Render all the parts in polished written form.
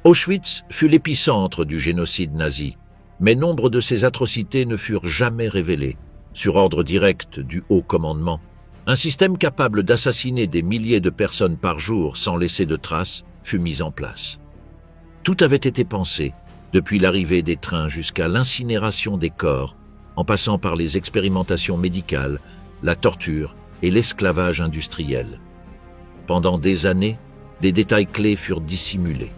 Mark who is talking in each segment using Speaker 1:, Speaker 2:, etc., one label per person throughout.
Speaker 1: Auschwitz fut l'épicentre du génocide nazi, mais nombre de ces atrocités ne furent jamais révélées, sur ordre direct du haut commandement. Un système capable d'assassiner des milliers de personnes par jour sans laisser de traces fut mis en place. Tout avait été pensé, depuis l'arrivée des trains jusqu'à l'incinération des corps, en passant par les expérimentations médicales, la torture et l'esclavage industriel. Pendant des années, des détails clés furent dissimulés.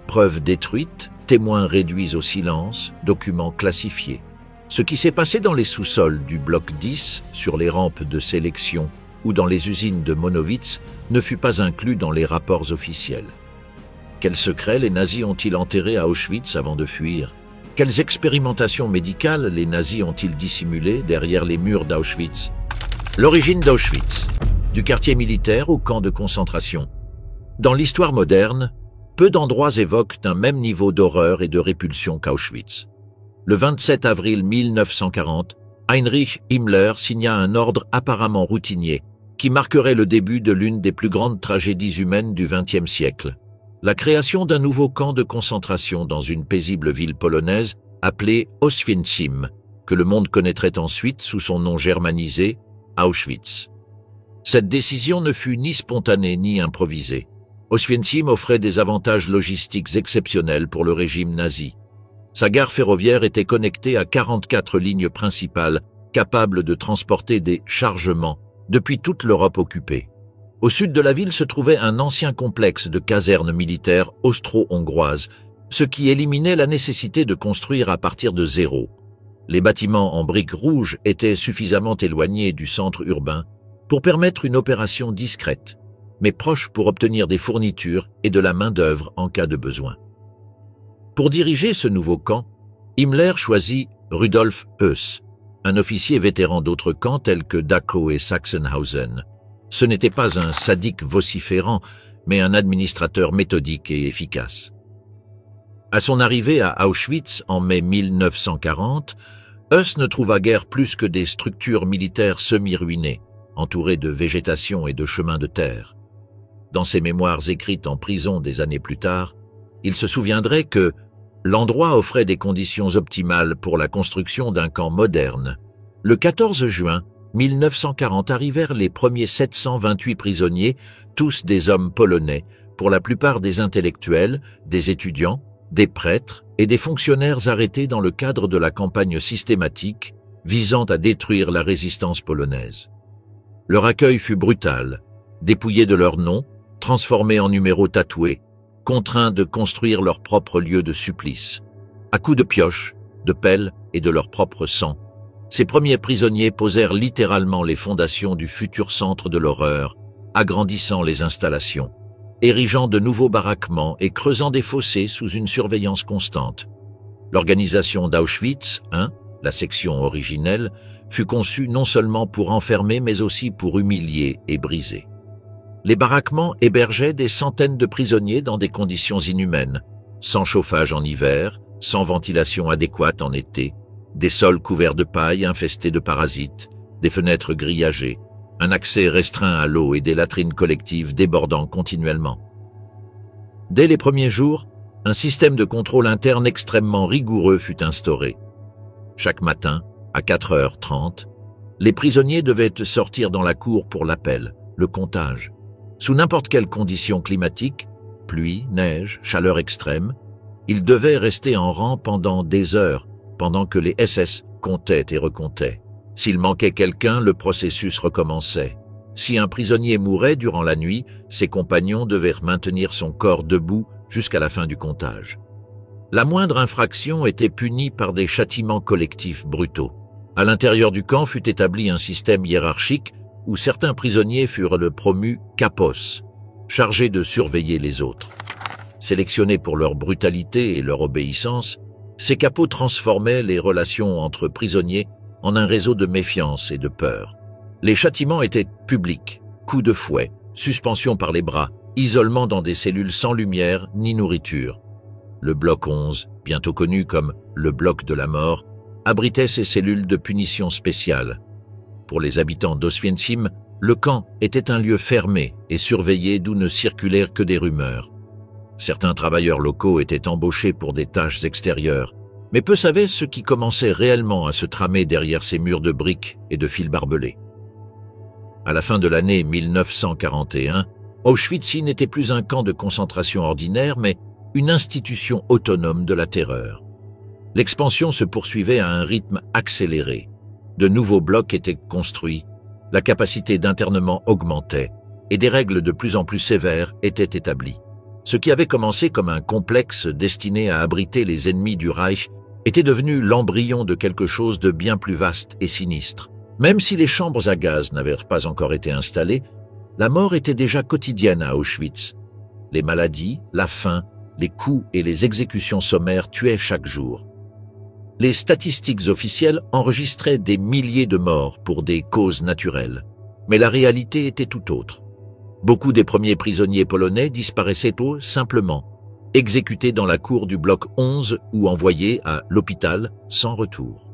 Speaker 1: Preuves détruites, témoins réduits au silence, documents classifiés. Ce qui s'est passé dans les sous-sols du bloc 10, sur les rampes de sélection ou dans les usines de Monowitz ne fut pas inclus dans les rapports officiels. Quels secrets les nazis ont-ils enterrés à Auschwitz avant de fuir? Quelles expérimentations médicales les nazis ont-ils dissimulées derrière les murs d'Auschwitz? L'origine d'Auschwitz, du quartier militaire au camp de concentration. Dans l'histoire moderne, peu d'endroits évoquent un même niveau d'horreur et de répulsion qu'Auschwitz. Le 27 avril 1940, Heinrich Himmler signa un ordre apparemment routinier qui marquerait le début de l'une des plus grandes tragédies humaines du XXe siècle. La création d'un nouveau camp de concentration dans une paisible ville polonaise appelée Oswięcim, que le monde connaîtrait ensuite sous son nom germanisé, Auschwitz. Cette décision ne fut ni spontanée ni improvisée. Oswięcim offrait des avantages logistiques exceptionnels pour le régime nazi. Sa gare ferroviaire était connectée à 44 lignes principales capables de transporter des chargements depuis toute l'Europe occupée. Au sud de la ville se trouvait un ancien complexe de casernes militaires austro-hongroises, ce qui éliminait la nécessité de construire à partir de zéro. Les bâtiments en briques rouges étaient suffisamment éloignés du centre urbain pour permettre une opération discrète, mais proche pour obtenir des fournitures et de la main-d'œuvre en cas de besoin. Pour diriger ce nouveau camp, Himmler choisit Rudolf Höss, un officier vétéran d'autres camps tels que Dachau et Sachsenhausen. Ce n'était pas un sadique vociférant, mais un administrateur méthodique et efficace. À son arrivée à Auschwitz en mai 1940, Höss ne trouva guère plus que des structures militaires semi-ruinées, entourées de végétation et de chemins de terre. Dans ses mémoires écrites en prison des années plus tard, il se souviendrait que l'endroit offrait des conditions optimales pour la construction d'un camp moderne. Le 14 juin 1940 arrivèrent les premiers 728 prisonniers, tous des hommes polonais, pour la plupart des intellectuels, des étudiants, des prêtres et des fonctionnaires arrêtés dans le cadre de la campagne systématique visant à détruire la résistance polonaise. Leur accueil fut brutal, dépouillés de leurs noms, transformés en numéros tatoués, contraints de construire leur propre lieu de supplice. À coups de pioche, de pelle et de leur propre sang, ces premiers prisonniers posèrent littéralement les fondations du futur centre de l'horreur, agrandissant les installations, érigeant de nouveaux baraquements et creusant des fossés sous une surveillance constante. L'organisation d'Auschwitz I, la section originelle, fut conçue non seulement pour enfermer mais aussi pour humilier et briser. Les baraquements hébergeaient des centaines de prisonniers dans des conditions inhumaines, sans chauffage en hiver, sans ventilation adéquate en été, des sols couverts de paille infestés de parasites, des fenêtres grillagées, un accès restreint à l'eau et des latrines collectives débordant continuellement. Dès les premiers jours, un système de contrôle interne extrêmement rigoureux fut instauré. Chaque matin, à 4h30, les prisonniers devaient sortir dans la cour pour l'appel, le comptage. Sous n'importe quelle condition climatique, pluie, neige, chaleur extrême, ils devaient rester en rang pendant des heures, pendant que les SS comptaient et recomptaient. S'il manquait quelqu'un, le processus recommençait. Si un prisonnier mourait durant la nuit, ses compagnons devaient maintenir son corps debout jusqu'à la fin du comptage. La moindre infraction était punie par des châtiments collectifs brutaux. À l'intérieur du camp fut établi un système hiérarchique où certains prisonniers furent promus kapos, chargés de surveiller les autres. Sélectionnés pour leur brutalité et leur obéissance, ces capots transformaient les relations entre prisonniers en un réseau de méfiance et de peur. Les châtiments étaient publics, coups de fouet, suspension par les bras, isolement dans des cellules sans lumière ni nourriture. Le bloc 11, bientôt connu comme le bloc de la mort, abritait ces cellules de punition spéciale. Pour les habitants d'Oswięcim, le camp était un lieu fermé et surveillé d'où ne circulèrent que des rumeurs. Certains travailleurs locaux étaient embauchés pour des tâches extérieures, mais peu savaient ce qui commençait réellement à se tramer derrière ces murs de briques et de fils barbelés. À la fin de l'année 1941, Auschwitz n'était plus un camp de concentration ordinaire, mais une institution autonome de la terreur. L'expansion se poursuivait à un rythme accéléré. De nouveaux blocs étaient construits, la capacité d'internement augmentait et des règles de plus en plus sévères étaient établies. Ce qui avait commencé comme un complexe destiné à abriter les ennemis du Reich était devenu l'embryon de quelque chose de bien plus vaste et sinistre. Même si les chambres à gaz n'avaient pas encore été installées, la mort était déjà quotidienne à Auschwitz. Les maladies, la faim, les coups et les exécutions sommaires tuaient chaque jour. Les statistiques officielles enregistraient des milliers de morts pour des causes naturelles. Mais la réalité était tout autre. Beaucoup des premiers prisonniers polonais disparaissaient tout simplement, exécutés dans la cour du bloc 11 ou envoyés à l'hôpital sans retour.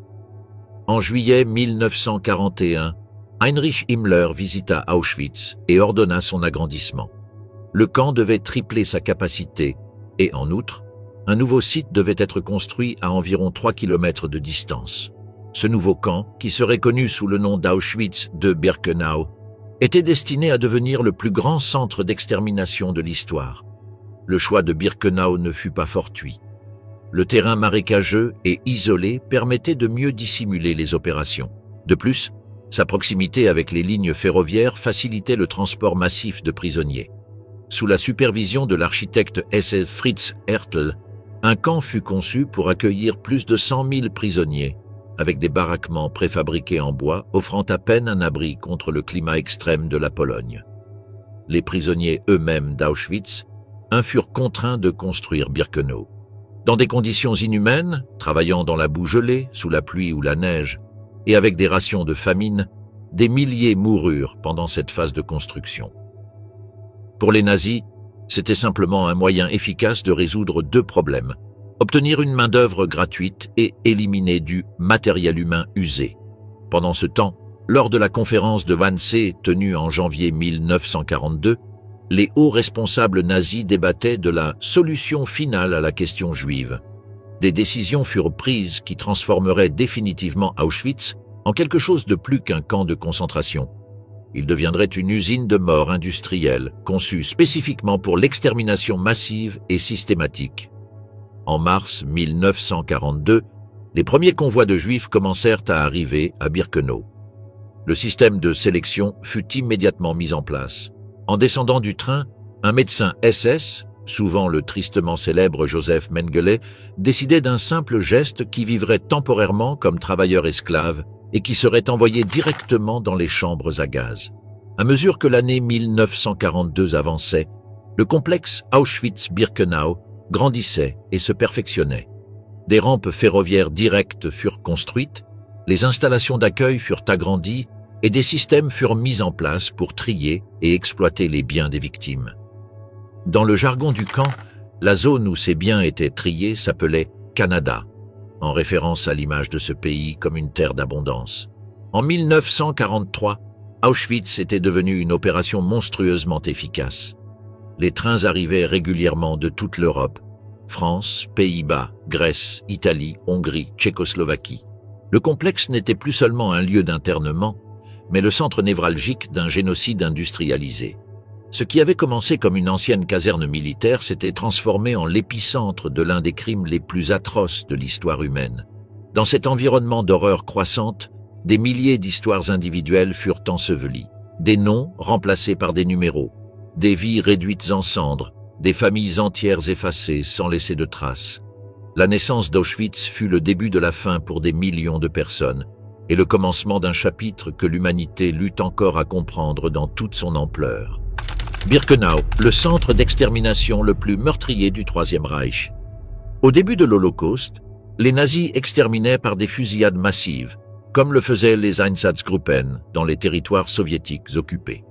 Speaker 1: En juillet 1941, Heinrich Himmler visita Auschwitz et ordonna son agrandissement. Le camp devait tripler sa capacité et, en outre, un nouveau site devait être construit à environ 3 km de distance. Ce nouveau camp, qui serait connu sous le nom d'Auschwitz de Birkenau, était destiné à devenir le plus grand centre d'extermination de l'histoire. Le choix de Birkenau ne fut pas fortuit. Le terrain marécageux et isolé permettait de mieux dissimuler les opérations. De plus, sa proximité avec les lignes ferroviaires facilitait le transport massif de prisonniers. Sous la supervision de l'architecte SS Fritz Hertel, un camp fut conçu pour accueillir plus de 100 000 prisonniers, avec des baraquements préfabriqués en bois offrant à peine un abri contre le climat extrême de la Pologne. Les prisonniers eux-mêmes d'Auschwitz furent contraints de construire Birkenau. Dans des conditions inhumaines, travaillant dans la boue gelée, sous la pluie ou la neige, et avec des rations de famine, des milliers moururent pendant cette phase de construction. Pour les nazis, c'était simplement un moyen efficace de résoudre deux problèmes: obtenir une main-d'œuvre gratuite et éliminer du matériel humain usé. Pendant ce temps, lors de la conférence de Wannsee tenue en janvier 1942, les hauts responsables nazis débattaient de la solution finale à la question juive. Des décisions furent prises qui transformeraient définitivement Auschwitz en quelque chose de plus qu'un camp de concentration. Il deviendrait une usine de mort industrielle, conçue spécifiquement pour l'extermination massive et systématique. En mars 1942, les premiers convois de Juifs commencèrent à arriver à Birkenau. Le système de sélection fut immédiatement mis en place. En descendant du train, un médecin SS, souvent le tristement célèbre Joseph Mengele, décidait d'un simple geste qui vivrait temporairement comme travailleur esclave et qui serait envoyé directement dans les chambres à gaz. À mesure que l'année 1942 avançait, le complexe Auschwitz-Birkenau grandissait et se perfectionnait. Des rampes ferroviaires directes furent construites, les installations d'accueil furent agrandies et des systèmes furent mis en place pour trier et exploiter les biens des victimes. Dans le jargon du camp, la zone où ces biens étaient triés s'appelait Canada, en référence à l'image de ce pays comme une terre d'abondance. En 1943, Auschwitz était devenu une opération monstrueusement efficace. Les trains arrivaient régulièrement de toute l'Europe: France, Pays-Bas, Grèce, Italie, Hongrie, Tchécoslovaquie. Le complexe n'était plus seulement un lieu d'internement, mais le centre névralgique d'un génocide industrialisé. Ce qui avait commencé comme une ancienne caserne militaire s'était transformé en l'épicentre de l'un des crimes les plus atroces de l'histoire humaine. Dans cet environnement d'horreur croissante, des milliers d'histoires individuelles furent ensevelies, des noms remplacés par des numéros, des vies réduites en cendres, des familles entières effacées sans laisser de traces. La naissance d'Auschwitz fut le début de la fin pour des millions de personnes, et le commencement d'un chapitre que l'humanité lutte encore à comprendre dans toute son ampleur. Birkenau, le centre d'extermination le plus meurtrier du Troisième Reich. Au début de l'Holocauste, les nazis exterminaient par des fusillades massives, comme le faisaient les Einsatzgruppen dans les territoires soviétiques occupés.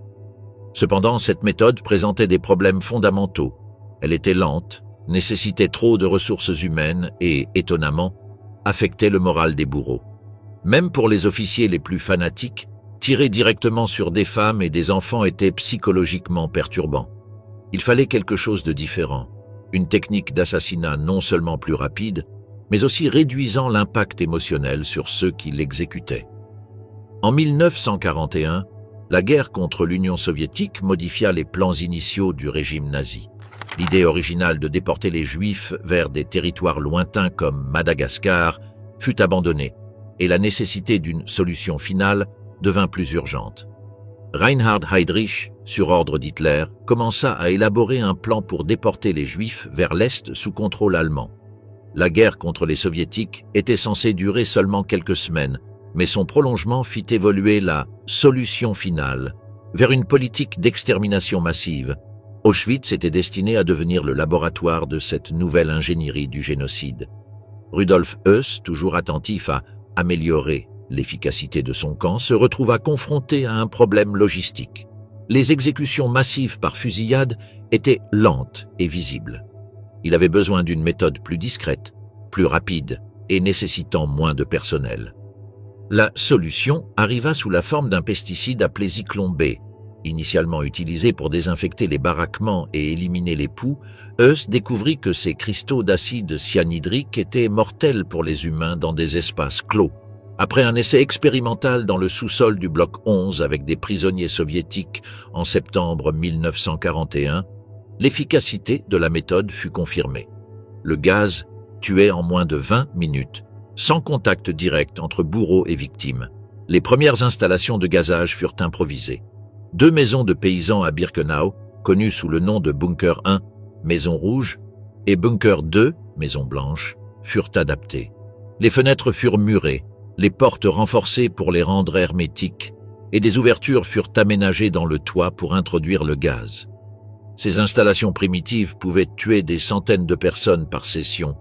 Speaker 1: Cependant, cette méthode présentait des problèmes fondamentaux. Elle était lente, nécessitait trop de ressources humaines et, étonnamment, affectait le moral des bourreaux. Même pour les officiers les plus fanatiques, tirer directement sur des femmes et des enfants était psychologiquement perturbant. Il fallait quelque chose de différent. une technique d'assassinat non seulement plus rapide, mais aussi réduisant l'impact émotionnel sur ceux qui l'exécutaient. En 1941, la guerre contre l'Union soviétique modifia les plans initiaux du régime nazi. L'idée originale de déporter les Juifs vers des territoires lointains comme Madagascar fut abandonnée et la nécessité d'une solution finale devint plus urgente. Reinhard Heydrich, sur ordre d'Hitler, commença à élaborer un plan pour déporter les Juifs vers l'Est sous contrôle allemand. La guerre contre les Soviétiques était censée durer seulement quelques semaines, mais son prolongement fit évoluer la « solution finale » vers une politique d'extermination massive. Auschwitz était destiné à devenir le laboratoire de cette nouvelle ingénierie du génocide. Rudolf Höss, toujours attentif à améliorer l'efficacité de son camp, se retrouva confronté à un problème logistique. Les exécutions massives par fusillade étaient lentes et visibles. Il avait besoin d'une méthode plus discrète, plus rapide et nécessitant moins de personnel. La solution arriva sous la forme d'un pesticide appelé Zyklon B. Initialement utilisé pour désinfecter les baraquements et éliminer les poux, Höss découvrit que ces cristaux d'acide cyanhydrique étaient mortels pour les humains dans des espaces clos. Après un essai expérimental dans le sous-sol du bloc 11 avec des prisonniers soviétiques en septembre 1941, l'efficacité de la méthode fut confirmée. Le gaz tuait en moins de 20 minutes, sans contact direct entre bourreau et victime. Les premières installations de gazage furent improvisées. 2 maisons de paysans à Birkenau, connues sous le nom de Bunker 1, Maison Rouge, et Bunker 2, Maison Blanche, furent adaptées. Les fenêtres furent murées, les portes renforcées pour les rendre hermétiques, et des ouvertures furent aménagées dans le toit pour introduire le gaz. Ces installations primitives pouvaient tuer des centaines de personnes par session,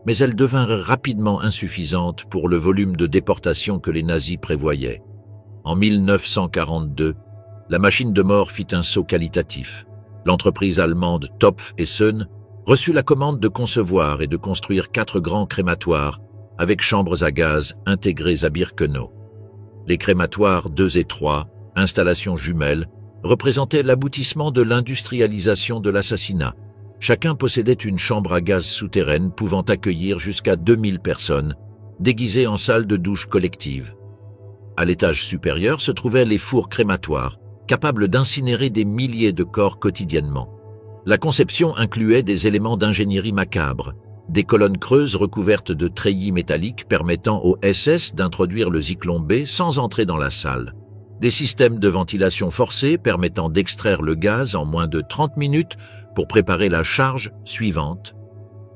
Speaker 1: mais elles devinrent rapidement insuffisantes pour le volume de déportation que les nazis prévoyaient. En 1942, la machine de mort fit un saut qualitatif. L'entreprise allemande Topf & Son reçut la commande de concevoir et de construire 4 grands crématoires avec chambres à gaz intégrées à Birkenau. Les crématoires 2 et 3, installations jumelles, représentaient l'aboutissement de l'industrialisation de l'assassinat. Chacun possédait une chambre à gaz souterraine pouvant accueillir jusqu'à 2000 personnes, déguisées en salle de douche collective. À l'étage supérieur se trouvaient les fours crématoires, capables d'incinérer des milliers de corps quotidiennement. La conception incluait des éléments d'ingénierie macabre, des colonnes creuses recouvertes de treillis métalliques permettant aux SS d'introduire le Zyklon B sans entrer dans la salle, des systèmes de ventilation forcée permettant d'extraire le gaz en moins de 30 minutes pour préparer la charge suivante,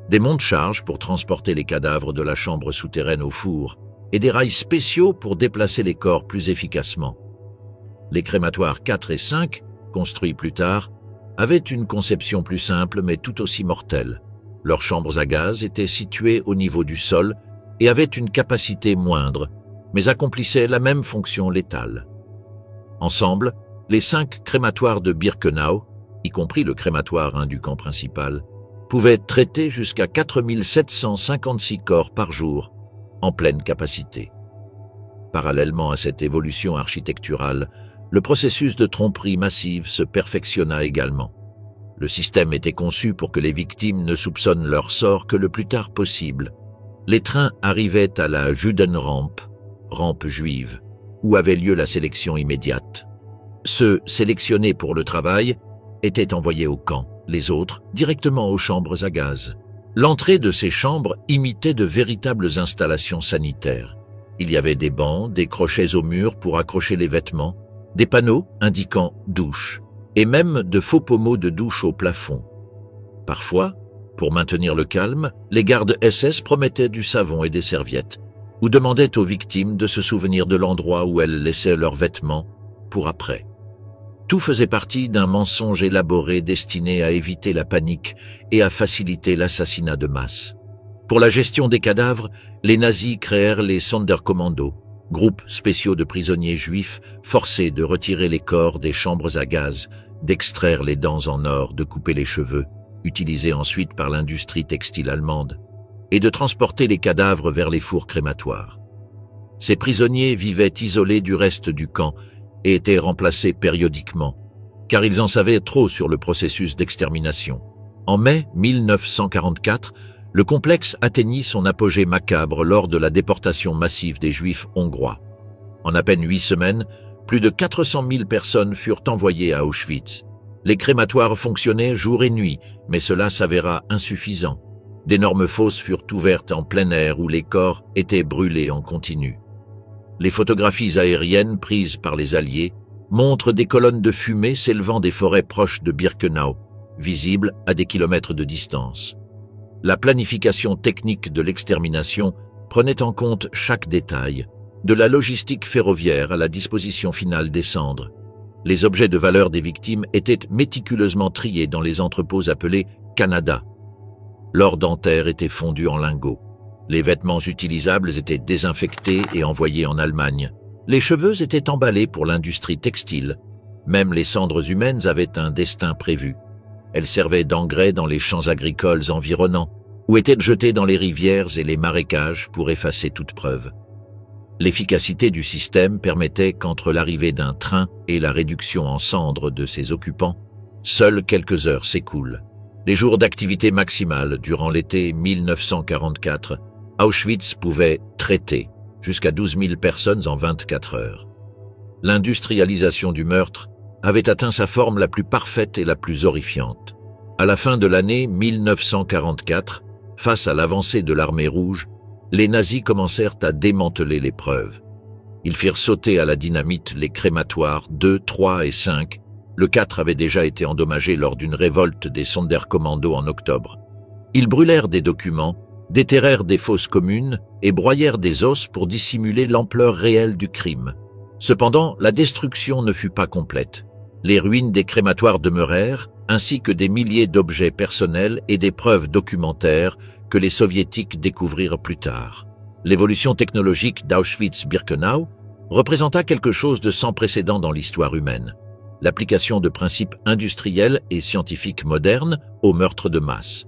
Speaker 1: des monte-charges pour transporter les cadavres de la chambre souterraine au four, et des rails spéciaux pour déplacer les corps plus efficacement. Les crématoires 4 et 5, construits plus tard, avaient une conception plus simple mais tout aussi mortelle. Leurs chambres à gaz étaient situées au niveau du sol et avaient une capacité moindre, mais accomplissaient la même fonction létale. Ensemble, les 5 crématoires de Birkenau, y compris le crématoire du camp principal, pouvaient traiter jusqu'à 4756 corps par jour, en pleine capacité. Parallèlement à cette évolution architecturale, le processus de tromperie massive se perfectionna également. Le système était conçu pour que les victimes ne soupçonnent leur sort que le plus tard possible. Les trains arrivaient à la Judenrampe, rampe juive, où avait lieu la sélection immédiate. Ceux sélectionnés pour le travail étaient envoyés au camp, les autres directement aux chambres à gaz. L'entrée de ces chambres imitait de véritables installations sanitaires. Il y avait des bancs, des crochets au mur pour accrocher les vêtements, des panneaux indiquant « douche », et même de faux pommeaux de douche au plafond. Parfois, pour maintenir le calme, les gardes SS promettaient du savon et des serviettes, ou demandaient aux victimes de se souvenir de l'endroit où elles laissaient leurs vêtements pour après. Tout faisait partie d'un mensonge élaboré destiné à éviter la panique et à faciliter l'assassinat de masse. Pour la gestion des cadavres, les nazis créèrent les Sonderkommando, groupes spéciaux de prisonniers juifs forcés de retirer les corps des chambres à gaz, d'extraire les dents en or, de couper les cheveux, utilisés ensuite par l'industrie textile allemande, et de transporter les cadavres vers les fours crématoires. Ces prisonniers vivaient isolés du reste du camp et étaient remplacés périodiquement, car ils en savaient trop sur le processus d'extermination. En mai 1944, le complexe atteignit son apogée macabre lors de la déportation massive des Juifs hongrois. En à peine 8 semaines, plus de 400 000 personnes furent envoyées à Auschwitz. Les crématoires fonctionnaient jour et nuit, mais cela s'avéra insuffisant. D'énormes fosses furent ouvertes en plein air où les corps étaient brûlés en continu. Les photographies aériennes prises par les Alliés montrent des colonnes de fumée s'élevant des forêts proches de Birkenau, visibles à des kilomètres de distance. La planification technique de l'extermination prenait en compte chaque détail, de la logistique ferroviaire à la disposition finale des cendres. Les objets de valeur des victimes étaient méticuleusement triés dans les entrepôts appelés Canada. L'or dentaire était fondu en lingots. Les vêtements utilisables étaient désinfectés et envoyés en Allemagne. Les cheveux étaient emballés pour l'industrie textile. Même les cendres humaines avaient un destin prévu. Elles servaient d'engrais dans les champs agricoles environnants, ou étaient jetées dans les rivières et les marécages pour effacer toute preuve. L'efficacité du système permettait qu'entre l'arrivée d'un train et la réduction en cendres de ses occupants, seules quelques heures s'écoulent. Les jours d'activité maximale durant l'été 1944, Auschwitz pouvait traiter jusqu'à 12 000 personnes en 24 heures. L'industrialisation du meurtre avait atteint sa forme la plus parfaite et la plus horrifiante. À la fin de l'année 1944, face à l'avancée de l'armée rouge, les nazis commencèrent à démanteler les preuves. Ils firent sauter à la dynamite les crématoires 2, 3 et 5. Le 4 avait déjà été endommagé lors d'une révolte des Sonderkommando en octobre. Ils brûlèrent des documents, déterrèrent des fosses communes et broyèrent des os pour dissimuler l'ampleur réelle du crime. Cependant, la destruction ne fut pas complète. Les ruines des crématoires demeurèrent, ainsi que des milliers d'objets personnels et des preuves documentaires que les soviétiques découvrirent plus tard. L'évolution technologique d'Auschwitz-Birkenau représenta quelque chose de sans précédent dans l'histoire humaine. L'application de principes industriels et scientifiques modernes au meurtre de masse.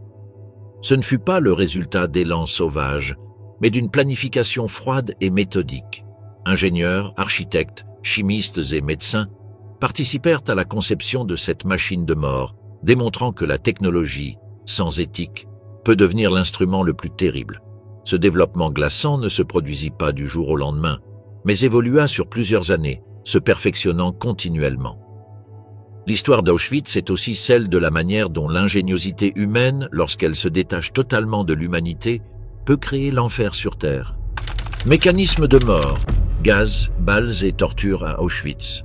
Speaker 1: Ce ne fut pas le résultat d'élans sauvages, mais d'une planification froide et méthodique. Ingénieurs, architectes, chimistes et médecins participèrent à la conception de cette machine de mort, démontrant que la technologie, sans éthique, peut devenir l'instrument le plus terrible. Ce développement glaçant ne se produisit pas du jour au lendemain, mais évolua sur plusieurs années, se perfectionnant continuellement. L'histoire d'Auschwitz est aussi celle de la manière dont l'ingéniosité humaine, lorsqu'elle se détache totalement de l'humanité, peut créer l'enfer sur Terre. Mécanisme de mort, gaz, balles et torture à Auschwitz.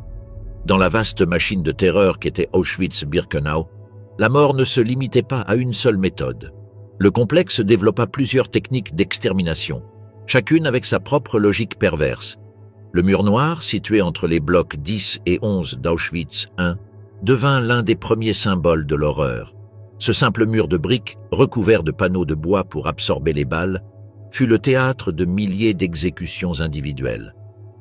Speaker 1: Dans la vaste machine de terreur qu'était Auschwitz-Birkenau, la mort ne se limitait pas à une seule méthode. Le complexe développa plusieurs techniques d'extermination, chacune avec sa propre logique perverse. Le mur noir, situé entre les blocs 10 et 11 d'Auschwitz I, devint l'un des premiers symboles de l'horreur. Ce simple mur de briques, recouvert de panneaux de bois pour absorber les balles, fut le théâtre de milliers d'exécutions individuelles.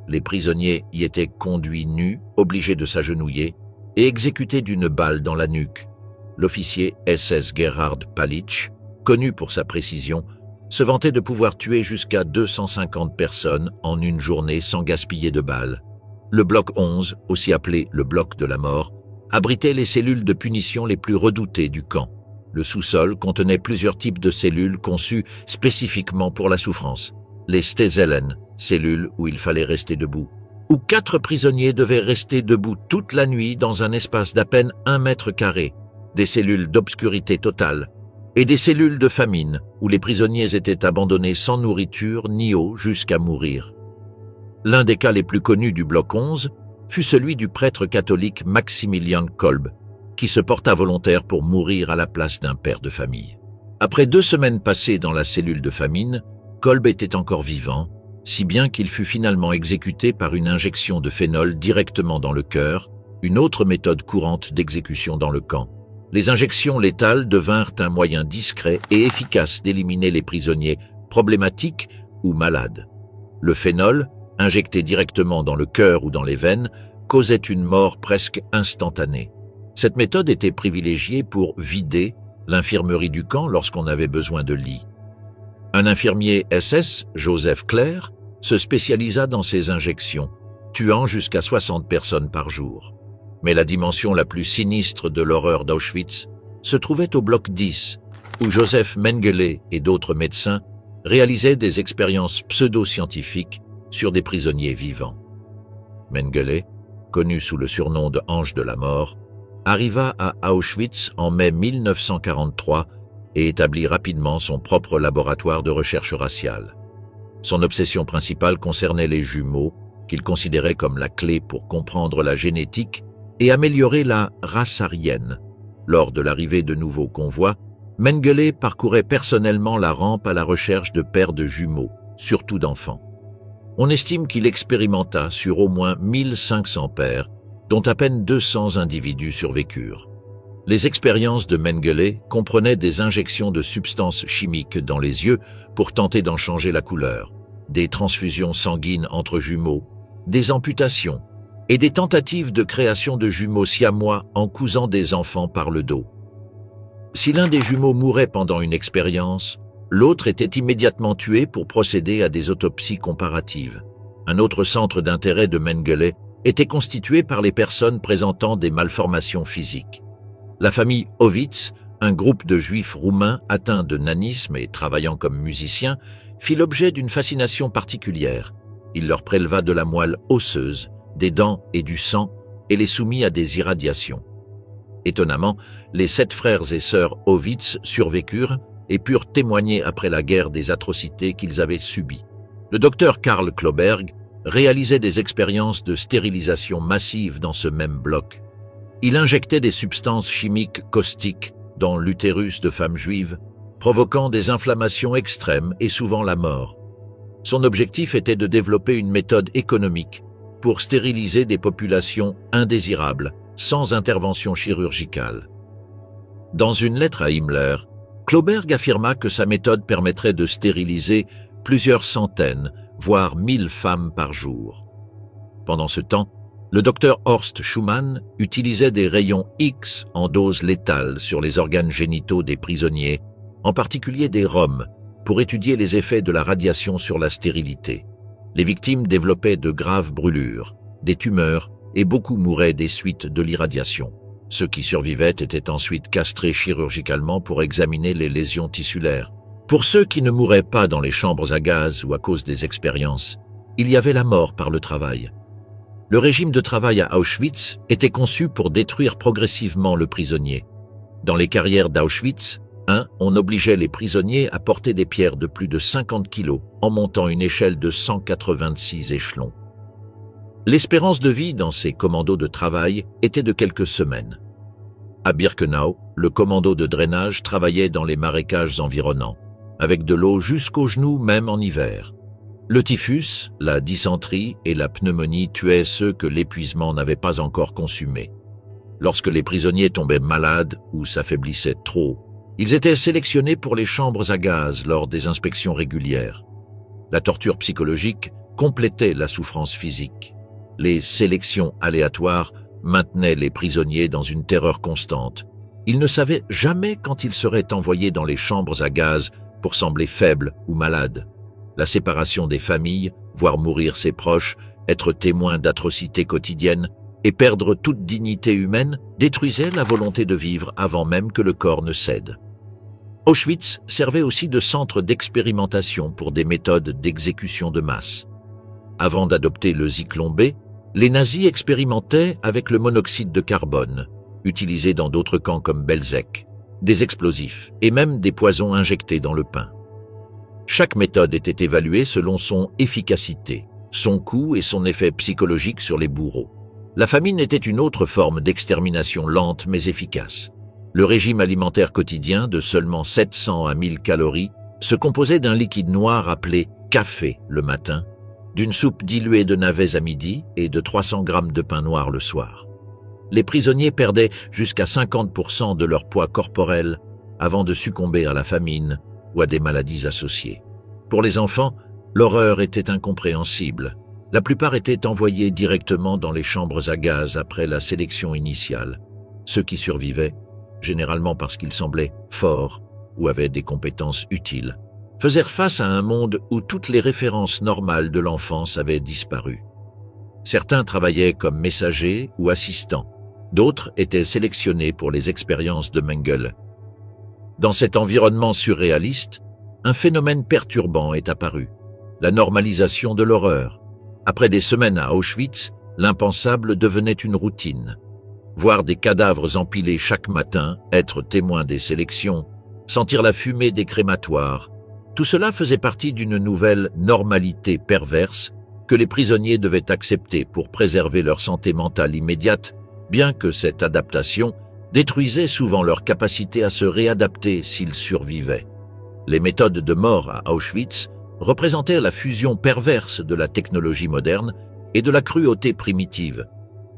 Speaker 1: Les prisonniers y étaient conduits nus, obligés de s'agenouiller, et exécutés d'une balle dans la nuque. L'officier SS Gerhard Palitsch, connu pour sa précision, se vantait de pouvoir tuer jusqu'à 250 personnes en une journée sans gaspiller de balles. Le bloc 11, aussi appelé le bloc de la mort, abritait les cellules de punition les plus redoutées du camp. Le sous-sol contenait plusieurs types de cellules conçues spécifiquement pour la souffrance. Les Stezellen, cellules où il fallait rester debout, où 4 prisonniers devaient rester debout toute la nuit dans un espace d'à peine 1 mètre carré, des cellules d'obscurité totale, et des cellules de famine, où les prisonniers étaient abandonnés sans nourriture ni eau jusqu'à mourir. L'un des cas les plus connus du bloc 11 fut celui du prêtre catholique Maximilian Kolbe, qui se porta volontaire pour mourir à la place d'un père de famille. Après 2 semaines passées dans la cellule de famine, Kolbe était encore vivant, si bien qu'il fut finalement exécuté par une injection de phénol directement dans le cœur, une autre méthode courante d'exécution dans le camp. Les injections létales devinrent un moyen discret et efficace d'éliminer les prisonniers problématiques ou malades. Le phénol, injecté directement dans le cœur ou dans les veines, causait une mort presque instantanée. Cette méthode était privilégiée pour vider l'infirmerie du camp lorsqu'on avait besoin de lits. Un infirmier SS, Joseph Clair, se spécialisa dans ces injections, tuant jusqu'à 60 personnes par jour. Mais la dimension la plus sinistre de l'horreur d'Auschwitz se trouvait au bloc 10, où Joseph Mengele et d'autres médecins réalisaient des expériences pseudo-scientifiques sur des prisonniers vivants. Mengele, connu sous le surnom de Ange de la Mort, arriva à Auschwitz en mai 1943 et établit rapidement son propre laboratoire de recherche raciale. Son obsession principale concernait les jumeaux, qu'il considérait comme la clé pour comprendre la génétique et améliorer la race aryenne. Lors de l'arrivée de nouveaux convois, Mengele parcourait personnellement la rampe à la recherche de paires de jumeaux, surtout d'enfants. On estime qu'il expérimenta sur au moins 1500 paires, dont à peine 200 individus survécurent. Les expériences de Mengele comprenaient des injections de substances chimiques dans les yeux pour tenter d'en changer la couleur, des transfusions sanguines entre jumeaux, des amputations et des tentatives de création de jumeaux siamois en cousant des enfants par le dos. Si l'un des jumeaux mourait pendant une expérience, l'autre était immédiatement tué pour procéder à des autopsies comparatives. Un autre centre d'intérêt de Mengele était constitué par les personnes présentant des malformations physiques. La famille Ovitz, un groupe de juifs roumains atteints de nanisme et travaillant comme musiciens, fit l'objet d'une fascination particulière. Il leur préleva de la moelle osseuse, des dents et du sang et les soumit à des irradiations. Étonnamment, les 7 frères et sœurs Ovitz survécurent et purent témoigner après la guerre des atrocités qu'ils avaient subies. Le docteur Karl Kloberg réalisait des expériences de stérilisation massive dans ce même bloc. Il injectait des substances chimiques caustiques dans l'utérus de femmes juives, provoquant des inflammations extrêmes et souvent la mort. Son objectif était de développer une méthode économique pour stériliser des populations indésirables, sans intervention chirurgicale. Dans une lettre à Himmler, Kloberg affirma que sa méthode permettrait de stériliser plusieurs centaines, voire 1000 femmes par jour. Pendant ce temps, le docteur Horst Schumann utilisait des rayons X en dose létale sur les organes génitaux des prisonniers, en particulier des Roms, pour étudier les effets de la radiation sur la stérilité. Les victimes développaient de graves brûlures, des tumeurs et beaucoup mouraient des suites de l'irradiation. Ceux qui survivaient étaient ensuite castrés chirurgicalement pour examiner les lésions tissulaires. Pour ceux qui ne mouraient pas dans les chambres à gaz ou à cause des expériences, il y avait la mort par le travail. Le régime de travail à Auschwitz était conçu pour détruire progressivement le prisonnier. Dans les carrières d'Auschwitz, on obligeait les prisonniers à porter des pierres de plus de 50 kilos en montant une échelle de 186 échelons. L'espérance de vie dans ces commandos de travail était de quelques semaines. À Birkenau, le commando de drainage travaillait dans les marécages environnants, avec de l'eau jusqu'aux genoux même en hiver. Le typhus, la dysenterie et la pneumonie tuaient ceux que l'épuisement n'avait pas encore consumés. Lorsque les prisonniers tombaient malades ou s'affaiblissaient trop, ils étaient sélectionnés pour les chambres à gaz lors des inspections régulières. La torture psychologique complétait la souffrance physique. Les sélections aléatoires maintenaient les prisonniers dans une terreur constante. Ils ne savaient jamais quand ils seraient envoyés dans les chambres à gaz pour sembler faibles ou malades. La séparation des familles, voir mourir ses proches, être témoin d'atrocités quotidiennes et perdre toute dignité humaine détruisait la volonté de vivre avant même que le corps ne cède. Auschwitz servait aussi de centre d'expérimentation pour des méthodes d'exécution de masse. Avant d'adopter le Zyklon B, les nazis expérimentaient avec le monoxyde de carbone, utilisé dans d'autres camps comme Belzec, des explosifs et même des poisons injectés dans le pain. Chaque méthode était évaluée selon son efficacité, son coût et son effet psychologique sur les bourreaux. La famine était une autre forme d'extermination lente mais efficace. Le régime alimentaire quotidien de seulement 700 à 1000 calories se composait d'un liquide noir appelé café le matin, d'une soupe diluée de navets à midi et de 300 grammes de pain noir le soir. Les prisonniers perdaient jusqu'à 50% de leur poids corporel avant de succomber à la famine ou à des maladies associées. Pour les enfants, l'horreur était incompréhensible. La plupart étaient envoyés directement dans les chambres à gaz après la sélection initiale. Ceux qui survivaient, généralement parce qu'ils semblaient forts ou avaient des compétences utiles, faisaient face à un monde où toutes les références normales de l'enfance avaient disparu. Certains travaillaient comme messagers ou assistants, D'autres étaient sélectionnés pour les expériences de Mengele. Dans cet environnement surréaliste, un phénomène perturbant est apparu, la normalisation de l'horreur. Après des semaines à Auschwitz, l'impensable devenait une routine. Voir des cadavres empilés chaque matin, être témoin des sélections, sentir la fumée des crématoires, tout cela faisait partie d'une nouvelle normalité perverse que les prisonniers devaient accepter pour préserver leur santé mentale immédiate, bien que cette adaptation détruisait souvent leur capacité à se réadapter s'ils survivaient. Les méthodes de mort à Auschwitz représentaient la fusion perverse de la technologie moderne et de la cruauté primitive.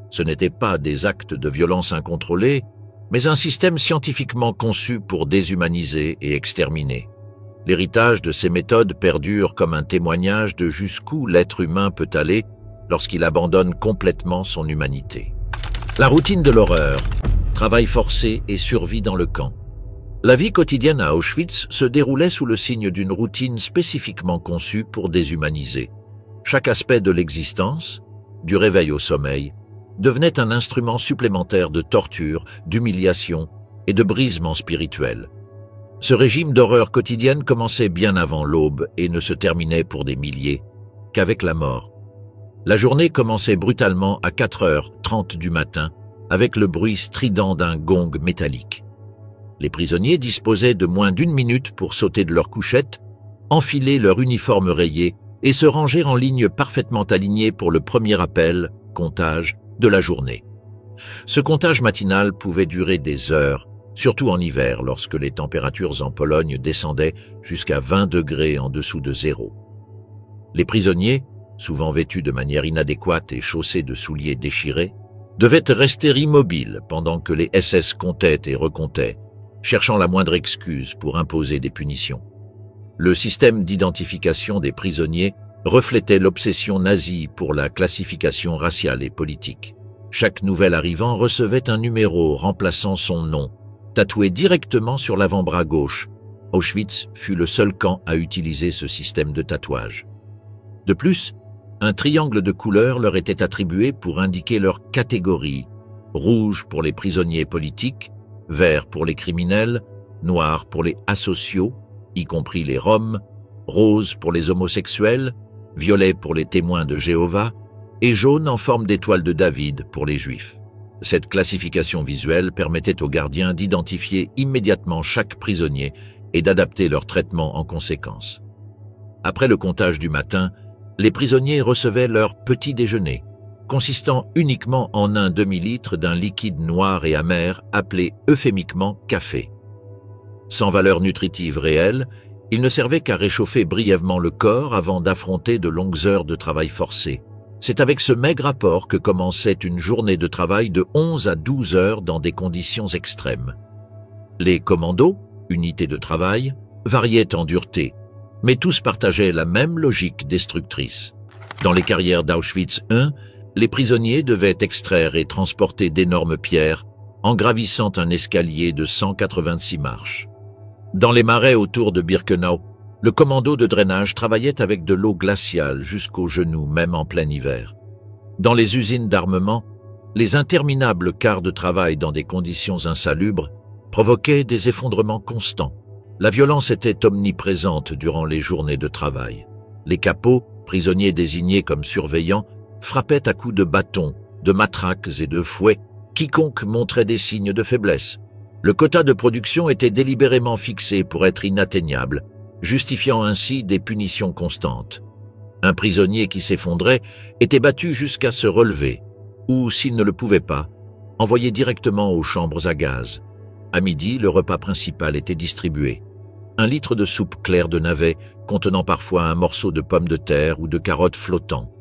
Speaker 1: Ce n'étaient pas des actes de violence incontrôlés, mais un système scientifiquement conçu pour déshumaniser et exterminer. L'héritage de ces méthodes perdure comme un témoignage de jusqu'où l'être humain peut aller lorsqu'il abandonne complètement son humanité. La routine de l'horreur, travail forcé et survie dans le camp. La vie quotidienne à Auschwitz se déroulait sous le signe d'une routine spécifiquement conçue pour déshumaniser. Chaque aspect de l'existence, du réveil au sommeil, devenait un instrument supplémentaire de torture, d'humiliation et de brisement spirituel. Ce régime d'horreur quotidienne commençait bien avant l'aube et ne se terminait pour des milliers qu'avec la mort. La journée commençait brutalement à 4h30 du matin avec le bruit strident d'un gong métallique. Les prisonniers disposaient de moins d'une minute pour sauter de leur couchette, enfiler leur uniforme rayé et se ranger en ligne parfaitement alignée pour le premier appel, comptage, de la journée. Ce comptage matinal pouvait durer des heures, surtout en hiver lorsque les températures en Pologne descendaient jusqu'à 20 degrés en dessous de zéro. Les prisonniers, souvent vêtus de manière inadéquate et chaussés de souliers déchirés, devaient rester immobiles pendant que les SS comptaient et recomptaient, cherchant la moindre excuse pour imposer des punitions. Le système d'identification des prisonniers reflétait l'obsession nazie pour la classification raciale et politique. Chaque nouvel arrivant recevait un numéro remplaçant son nom, tatoué directement sur l'avant-bras gauche. Auschwitz fut le seul camp à utiliser ce système de tatouage. De plus, un triangle de couleurs leur était attribué pour indiquer leur catégorie, rouge pour les prisonniers politiques, vert pour les criminels, noir pour les asociaux, y compris les Roms, rose pour les homosexuels, violet pour les témoins de Jéhovah et jaune en forme d'étoile de David pour les Juifs. Cette classification visuelle permettait aux gardiens d'identifier immédiatement chaque prisonnier et d'adapter leur traitement en conséquence. Après le comptage du matin, les prisonniers recevaient leur petit déjeuner, consistant uniquement en un demi-litre d'un liquide noir et amer appelé euphémiquement café. Sans valeur nutritive réelle, il ne servait qu'à réchauffer brièvement le corps avant d'affronter de longues heures de travail forcé. C'est avec ce maigre apport que commençait une journée de travail de 11 à 12 heures dans des conditions extrêmes. Les commandos, unités de travail, variaient en dureté, mais tous partageaient la même logique destructrice. Dans les carrières d'Auschwitz I, les prisonniers devaient extraire et transporter d'énormes pierres en gravissant un escalier de 186 marches. Dans les marais autour de Birkenau, le commando de drainage travaillait avec de l'eau glaciale jusqu'aux genoux, même en plein hiver. Dans les usines d'armement, les interminables quarts de travail dans des conditions insalubres provoquaient des effondrements constants. La violence était omniprésente durant les journées de travail. Les capots, prisonniers désignés comme surveillants, frappaient à coups de bâtons, de matraques et de fouets quiconque montrait des signes de faiblesse. Le quota de production était délibérément fixé pour être inatteignable, justifiant ainsi des punitions constantes. Un prisonnier qui s'effondrait était battu jusqu'à se relever, ou, s'il ne le pouvait pas, envoyé directement aux chambres à gaz. À midi, le repas principal était distribué. 1 litre de soupe claire de navet, contenant parfois un morceau de pomme de terre ou de carottes flottant.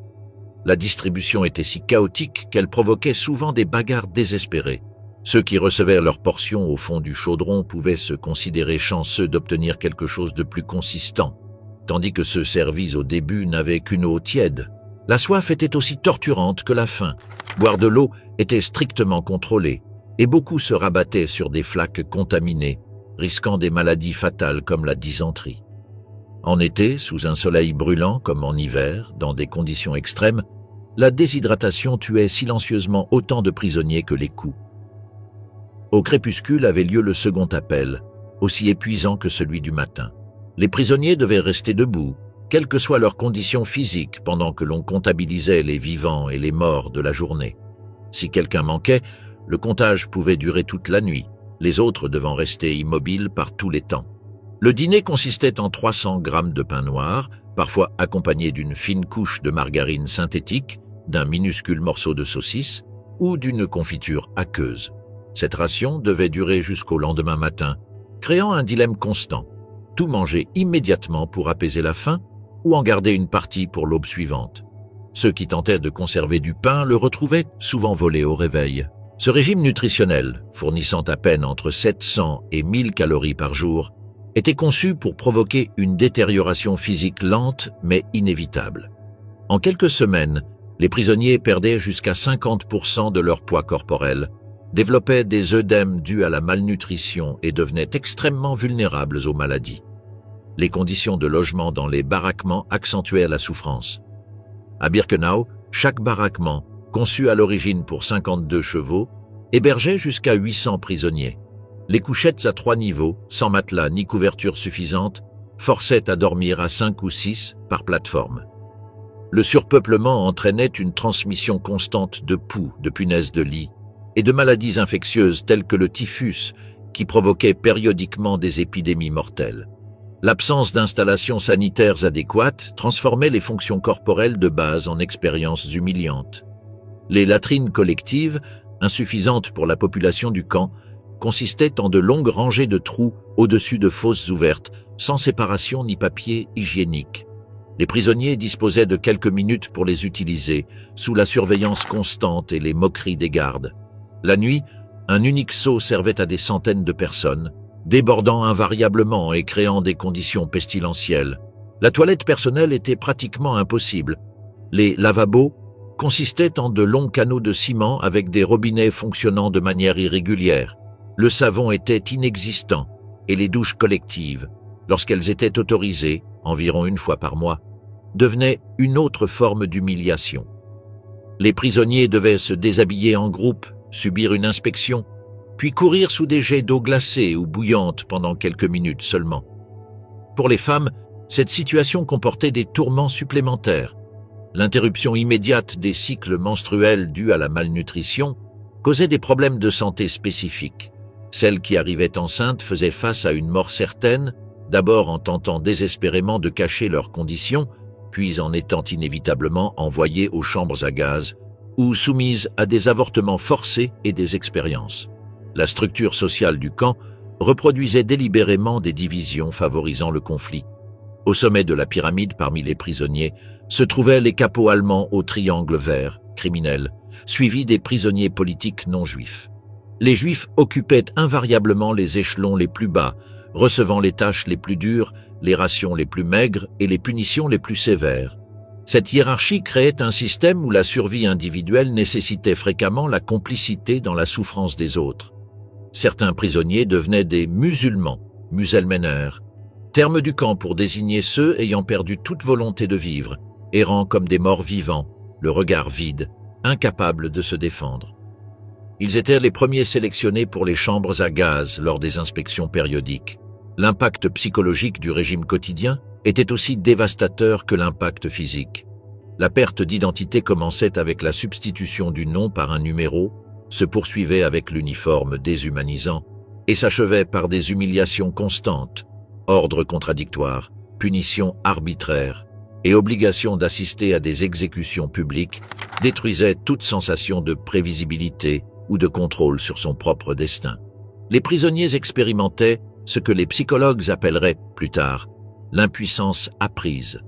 Speaker 1: La distribution était si chaotique qu'elle provoquait souvent des bagarres désespérées. Ceux qui recevaient leur portion au fond du chaudron pouvaient se considérer chanceux d'obtenir quelque chose de plus consistant, tandis que ceux servis au début n'avaient qu'une eau tiède. La soif était aussi torturante que la faim. Boire de l'eau était strictement contrôlé, et beaucoup se rabattaient sur des flaques contaminées, risquant des maladies fatales comme la dysenterie. En été, sous un soleil brûlant comme en hiver, dans des conditions extrêmes, la déshydratation tuait silencieusement autant de prisonniers que les coups. Au crépuscule avait lieu le second appel, aussi épuisant que celui du matin. Les prisonniers devaient rester debout, quelles que soient leurs conditions physiques, pendant que l'on comptabilisait les vivants et les morts de la journée. Si quelqu'un manquait, le comptage pouvait durer toute la nuit, les autres devant rester immobiles par tous les temps. Le dîner consistait en 300 grammes de pain noir, parfois accompagné d'une fine couche de margarine synthétique, d'un minuscule morceau de saucisse ou d'une confiture aqueuse. Cette ration devait durer jusqu'au lendemain matin, créant un dilemme constant. Tout manger immédiatement pour apaiser la faim ou en garder une partie pour l'aube suivante. Ceux qui tentaient de conserver du pain le retrouvaient souvent volé au réveil. Ce régime nutritionnel, fournissant à peine entre 700 et 1000 calories par jour, était conçu pour provoquer une détérioration physique lente mais inévitable. En quelques semaines, les prisonniers perdaient jusqu'à 50% de leur poids corporel, développaient des œdèmes dus à la malnutrition et devenaient extrêmement vulnérables aux maladies. Les conditions de logement dans les baraquements accentuaient la souffrance. À Birkenau, chaque baraquement, conçu à l'origine pour 52 chevaux, hébergeait jusqu'à 800 prisonniers. Les couchettes à 3 niveaux, sans matelas ni couverture suffisante, forçaient à dormir à 5 ou 6 par plateforme. Le surpeuplement entraînait une transmission constante de poux, de punaises de lit et de maladies infectieuses telles que le typhus qui provoquait périodiquement des épidémies mortelles. L'absence d'installations sanitaires adéquates transformait les fonctions corporelles de base en expériences humiliantes. Les latrines collectives, insuffisantes pour la population du camp, consistaient en de longues rangées de trous au-dessus de fosses ouvertes, sans séparation ni papier hygiénique. Les prisonniers disposaient de quelques minutes pour les utiliser, sous la surveillance constante et les moqueries des gardes. La nuit, un unique seau servait à des centaines de personnes, débordant invariablement et créant des conditions pestilentielles. La toilette personnelle était pratiquement impossible. Les lavabos consistaient en de longs canaux de ciment avec des robinets fonctionnant de manière irrégulière. Le savon était inexistant et les douches collectives, lorsqu'elles étaient autorisées, environ une fois par mois, devenaient une autre forme d'humiliation. Les prisonniers devaient se déshabiller en groupe, subir une inspection, puis courir sous des jets d'eau glacée ou bouillante pendant quelques minutes seulement. Pour les femmes, cette situation comportait des tourments supplémentaires. L'interruption immédiate des cycles menstruels dus à la malnutrition causait des problèmes de santé spécifiques. Celles qui arrivaient enceintes faisaient face à une mort certaine, d'abord en tentant désespérément de cacher leurs conditions, puis en étant inévitablement envoyées aux chambres à gaz ou soumises à des avortements forcés et des expériences. La structure sociale du camp reproduisait délibérément des divisions favorisant le conflit. Au sommet de la pyramide, parmi les prisonniers, se trouvaient les capots allemands au triangle vert, criminels, suivis des prisonniers politiques non juifs. Les juifs occupaient invariablement les échelons les plus bas, recevant les tâches les plus dures, les rations les plus maigres et les punitions les plus sévères. Cette hiérarchie créait un système où la survie individuelle nécessitait fréquemment la complicité dans la souffrance des autres. Certains prisonniers devenaient des musulmans, muselmänner, terme du camp pour désigner ceux ayant perdu toute volonté de vivre, errant comme des morts vivants, le regard vide, incapables de se défendre. Ils étaient les premiers sélectionnés pour les chambres à gaz lors des inspections périodiques. L'impact psychologique du régime quotidien était aussi dévastateur que l'impact physique. La perte d'identité commençait avec la substitution du nom par un numéro, se poursuivait avec l'uniforme déshumanisant et s'achevait par des humiliations constantes, ordres contradictoires, punitions arbitraires et obligation d'assister à des exécutions publiques détruisaient toute sensation de prévisibilité ou de contrôle sur son propre destin. Les prisonniers expérimentaient ce que les psychologues appelleraient plus tard l'impuissance apprise,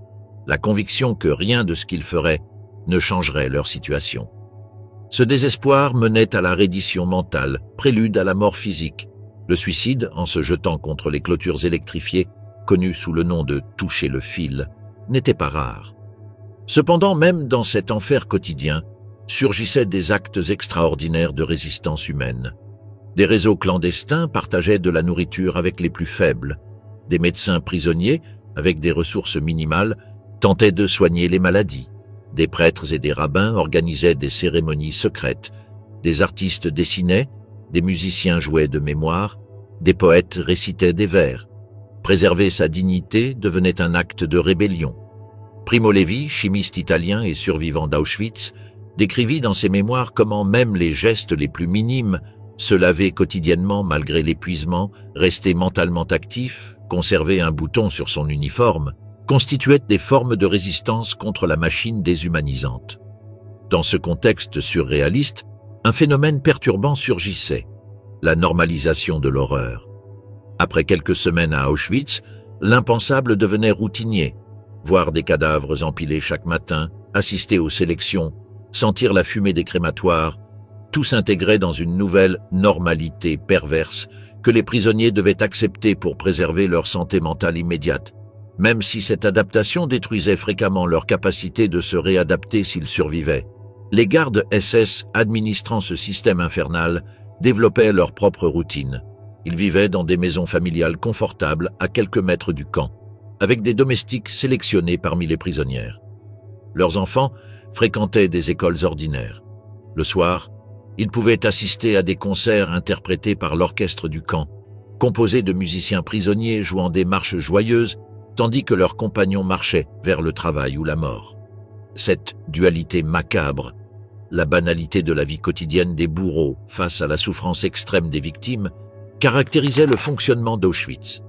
Speaker 1: la conviction que rien de ce qu'ils feraient ne changerait leur situation. Ce désespoir menait à la reddition mentale, prélude à la mort physique. Le suicide, en se jetant contre les clôtures électrifiées, connu sous le nom de « toucher le fil », n'était pas rare. Cependant, même dans cet enfer quotidien, surgissaient des actes extraordinaires de résistance humaine. Des réseaux clandestins partageaient de la nourriture avec les plus faibles. Des médecins prisonniers, avec des ressources minimales, tentaient de soigner les maladies. Des prêtres et des rabbins organisaient des cérémonies secrètes. Des artistes dessinaient, des musiciens jouaient de mémoire, des poètes récitaient des vers. Préserver sa dignité devenait un acte de rébellion. Primo Levi, chimiste italien et survivant d'Auschwitz, décrivit dans ses mémoires comment même les gestes les plus minimes, se laver quotidiennement malgré l'épuisement, rester mentalement actif, conserver un bouton sur son uniforme, constituaient des formes de résistance contre la machine déshumanisante. Dans ce contexte surréaliste, un phénomène perturbant surgissait, la normalisation de l'horreur. Après quelques semaines à Auschwitz, l'impensable devenait routinier. Voir des cadavres empilés chaque matin, assister aux sélections, sentir la fumée des crématoires, tout s'intégrait dans une nouvelle normalité perverse que les prisonniers devaient accepter pour préserver leur santé mentale immédiate, même si cette adaptation détruisait fréquemment leur capacité de se réadapter s'ils survivaient. Les gardes SS administrant ce système infernal développaient leur propre routine. Ils vivaient dans des maisons familiales confortables à quelques mètres du camp, avec des domestiques sélectionnés parmi les prisonnières. Leurs enfants fréquentaient des écoles ordinaires. Le soir, ils pouvaient assister à des concerts interprétés par l'orchestre du camp, composé de musiciens prisonniers jouant des marches joyeuses, tandis que leurs compagnons marchaient vers le travail ou la mort. Cette dualité macabre, la banalité de la vie quotidienne des bourreaux face à la souffrance extrême des victimes, caractérisait le fonctionnement d'Auschwitz.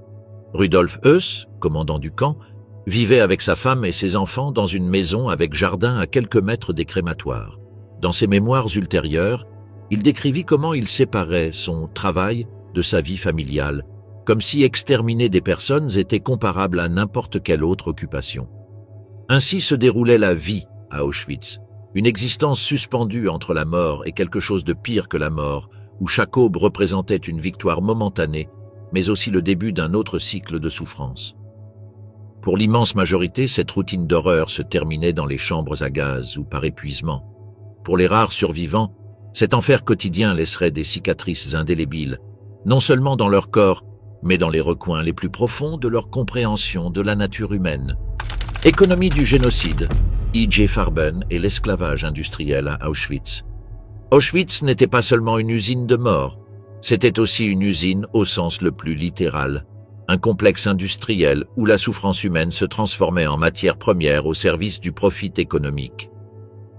Speaker 1: Rudolf Höss, commandant du camp, vivait avec sa femme et ses enfants dans une maison avec jardin à quelques mètres des crématoires. Dans ses mémoires ultérieures, il décrivit comment il séparait son travail de sa vie familiale, comme si exterminer des personnes était comparable à n'importe quelle autre occupation. Ainsi se déroulait la vie à Auschwitz, une existence suspendue entre la mort et quelque chose de pire que la mort, où chaque aube représentait une victoire momentanée, mais aussi le début d'un autre cycle de souffrance. Pour l'immense majorité, cette routine d'horreur se terminait dans les chambres à gaz ou par épuisement. Pour les rares survivants, cet enfer quotidien laisserait des cicatrices indélébiles, non seulement dans leur corps, mais dans les recoins les plus profonds de leur compréhension de la nature humaine. Économie du génocide, I.G. Farben et l'esclavage industriel à Auschwitz. Auschwitz n'était pas seulement une usine de mort, c'était aussi une usine au sens le plus littéral, un complexe industriel où la souffrance humaine se transformait en matière première au service du profit économique.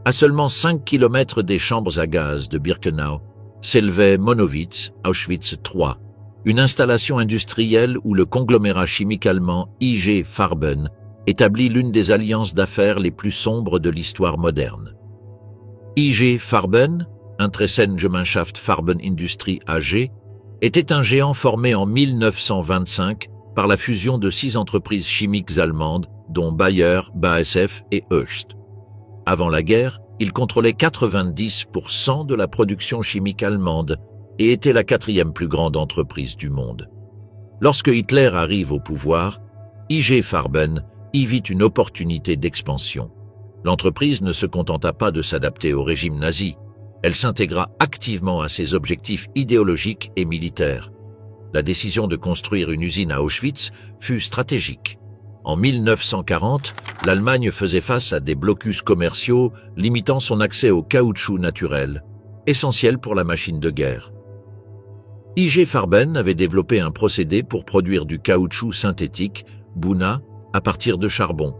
Speaker 1: À seulement 5 kilomètres des chambres à gaz de Birkenau s'élevait Monowitz, Auschwitz III, une installation industrielle où le conglomérat chimique allemand I.G. Farben établit l'une des alliances d'affaires les plus sombres de l'histoire moderne. I.G. Farben, Interessengemeinschaft Farben Industrie AG, était un géant formé en 1925 par la fusion de 6 entreprises chimiques allemandes, dont Bayer, BASF et Hoechst. Avant la guerre, il contrôlait 90% de la production chimique allemande et était la 4e plus grande entreprise du monde. Lorsque Hitler arrive au pouvoir, I.G. Farben y vit une opportunité d'expansion. L'entreprise ne se contenta pas de s'adapter au régime nazi, elle s'intégra activement à ses objectifs idéologiques et militaires. La décision de construire une usine à Auschwitz fut stratégique. En 1940, l'Allemagne faisait face à des blocus commerciaux limitant son accès au caoutchouc naturel, essentiel pour la machine de guerre. I.G. Farben avait développé un procédé pour produire du caoutchouc synthétique, Buna, à partir de charbon.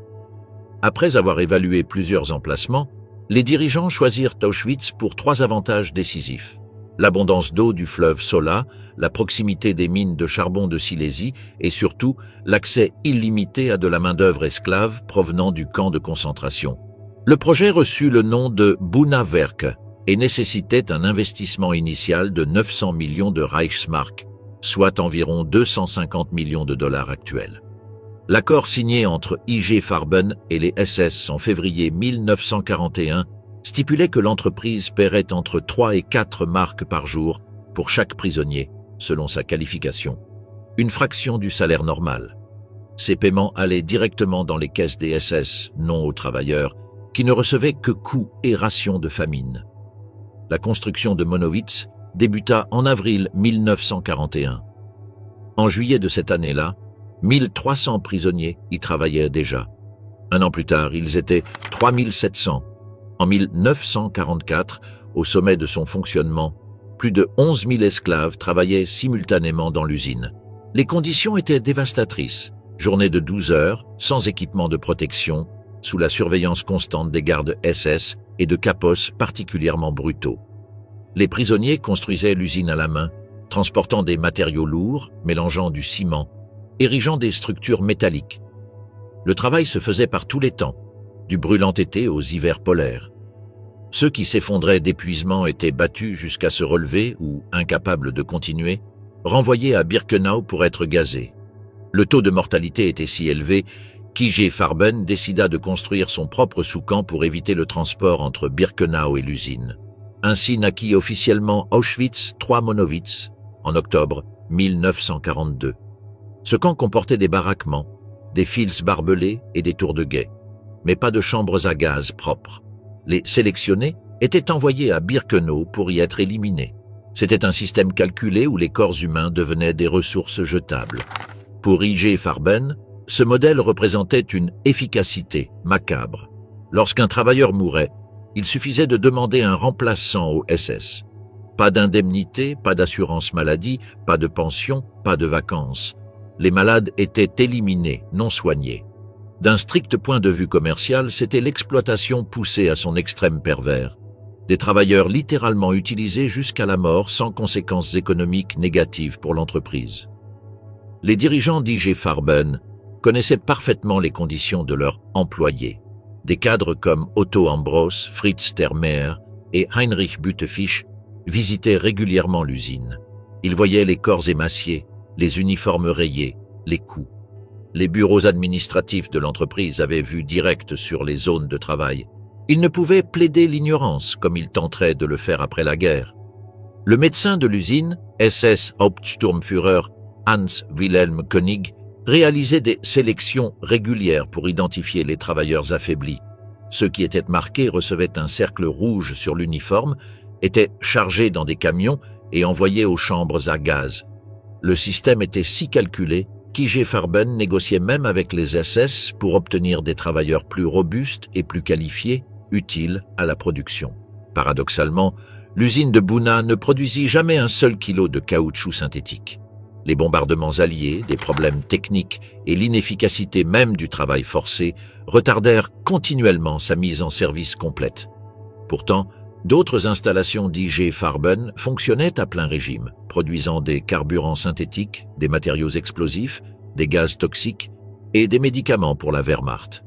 Speaker 1: Après avoir évalué plusieurs emplacements, les dirigeants choisirent Auschwitz pour 3 avantages décisifs. L'abondance d'eau du fleuve Sola, la proximité des mines de charbon de Silésie et surtout l'accès illimité à de la main-d'œuvre esclave provenant du camp de concentration. Le projet reçut le nom de Buna-Werke et nécessitait un investissement initial de 900 millions de Reichsmark, soit environ 250 millions de dollars actuels. L'accord signé entre I.G. Farben et les SS en février 1941 stipulait que l'entreprise paierait entre 3 et 4 marks par jour pour chaque prisonnier, selon sa qualification, une fraction du salaire normal. Ces paiements allaient directement dans les caisses des SS, non aux travailleurs, qui ne recevaient que coups et rations de famine. La construction de Monowitz débuta en avril 1941. En juillet de cette année-là, 1300 prisonniers y travaillaient déjà. Un an plus tard, ils étaient 3700. En 1944, au sommet de son fonctionnement, plus de 11 000 esclaves travaillaient simultanément dans l'usine. Les conditions étaient dévastatrices. Journées de 12 heures, sans équipement de protection, sous la surveillance constante des gardes SS et de capos particulièrement brutaux. Les prisonniers construisaient l'usine à la main, transportant des matériaux lourds, mélangeant du ciment, érigeant des structures métalliques. Le travail se faisait par tous les temps, du brûlant été aux hivers polaires. Ceux qui s'effondraient d'épuisement étaient battus jusqu'à se relever ou, incapables de continuer, renvoyés à Birkenau pour être gazés. Le taux de mortalité était si élevé qu'I.G. Farben décida de construire son propre sous-camp pour éviter le transport entre Birkenau et l'usine. Ainsi naquit officiellement Auschwitz III Monowitz en octobre 1942. Ce camp comportait des baraquements, des fils barbelés et des tours de guet, mais pas de chambres à gaz propres. Les sélectionnés étaient envoyés à Birkenau pour y être éliminés. C'était un système calculé où les corps humains devenaient des ressources jetables. Pour I.G. Farben, ce modèle représentait une efficacité macabre. Lorsqu'un travailleur mourait, il suffisait de demander un remplaçant au SS. Pas d'indemnité, pas d'assurance maladie, pas de pension, pas de vacances. Les malades étaient éliminés, non soignés. D'un strict point de vue commercial, c'était l'exploitation poussée à son extrême pervers. Des travailleurs littéralement utilisés jusqu'à la mort sans conséquences économiques négatives pour l'entreprise. Les dirigeants d'I.G. Farben connaissaient parfaitement les conditions de leurs employés. Des cadres comme Otto Ambros, Fritz Termeer et Heinrich Bütefisch visitaient régulièrement l'usine. Ils voyaient les corps émaciés, les uniformes rayés, les coups. Les bureaux administratifs de l'entreprise avaient vue directe sur les zones de travail. Ils ne pouvaient plaider l'ignorance comme ils tenteraient de le faire après la guerre. Le médecin de l'usine, SS Hauptsturmführer Hans Wilhelm König, réalisait des sélections régulières pour identifier les travailleurs affaiblis. Ceux qui étaient marqués recevaient un cercle rouge sur l'uniforme, étaient chargés dans des camions et envoyés aux chambres à gaz. Le système était si calculé qu'I.G. Farben négociait même avec les SS pour obtenir des travailleurs plus robustes et plus qualifiés, utiles à la production. Paradoxalement, l'usine de Buna ne produisit jamais un seul kilo de caoutchouc synthétique. Les bombardements alliés, des problèmes techniques et l'inefficacité même du travail forcé retardèrent continuellement sa mise en service complète. Pourtant, d'autres installations d'I.G. Farben fonctionnaient à plein régime, produisant des carburants synthétiques, des matériaux explosifs, des gaz toxiques et des médicaments pour la Wehrmacht.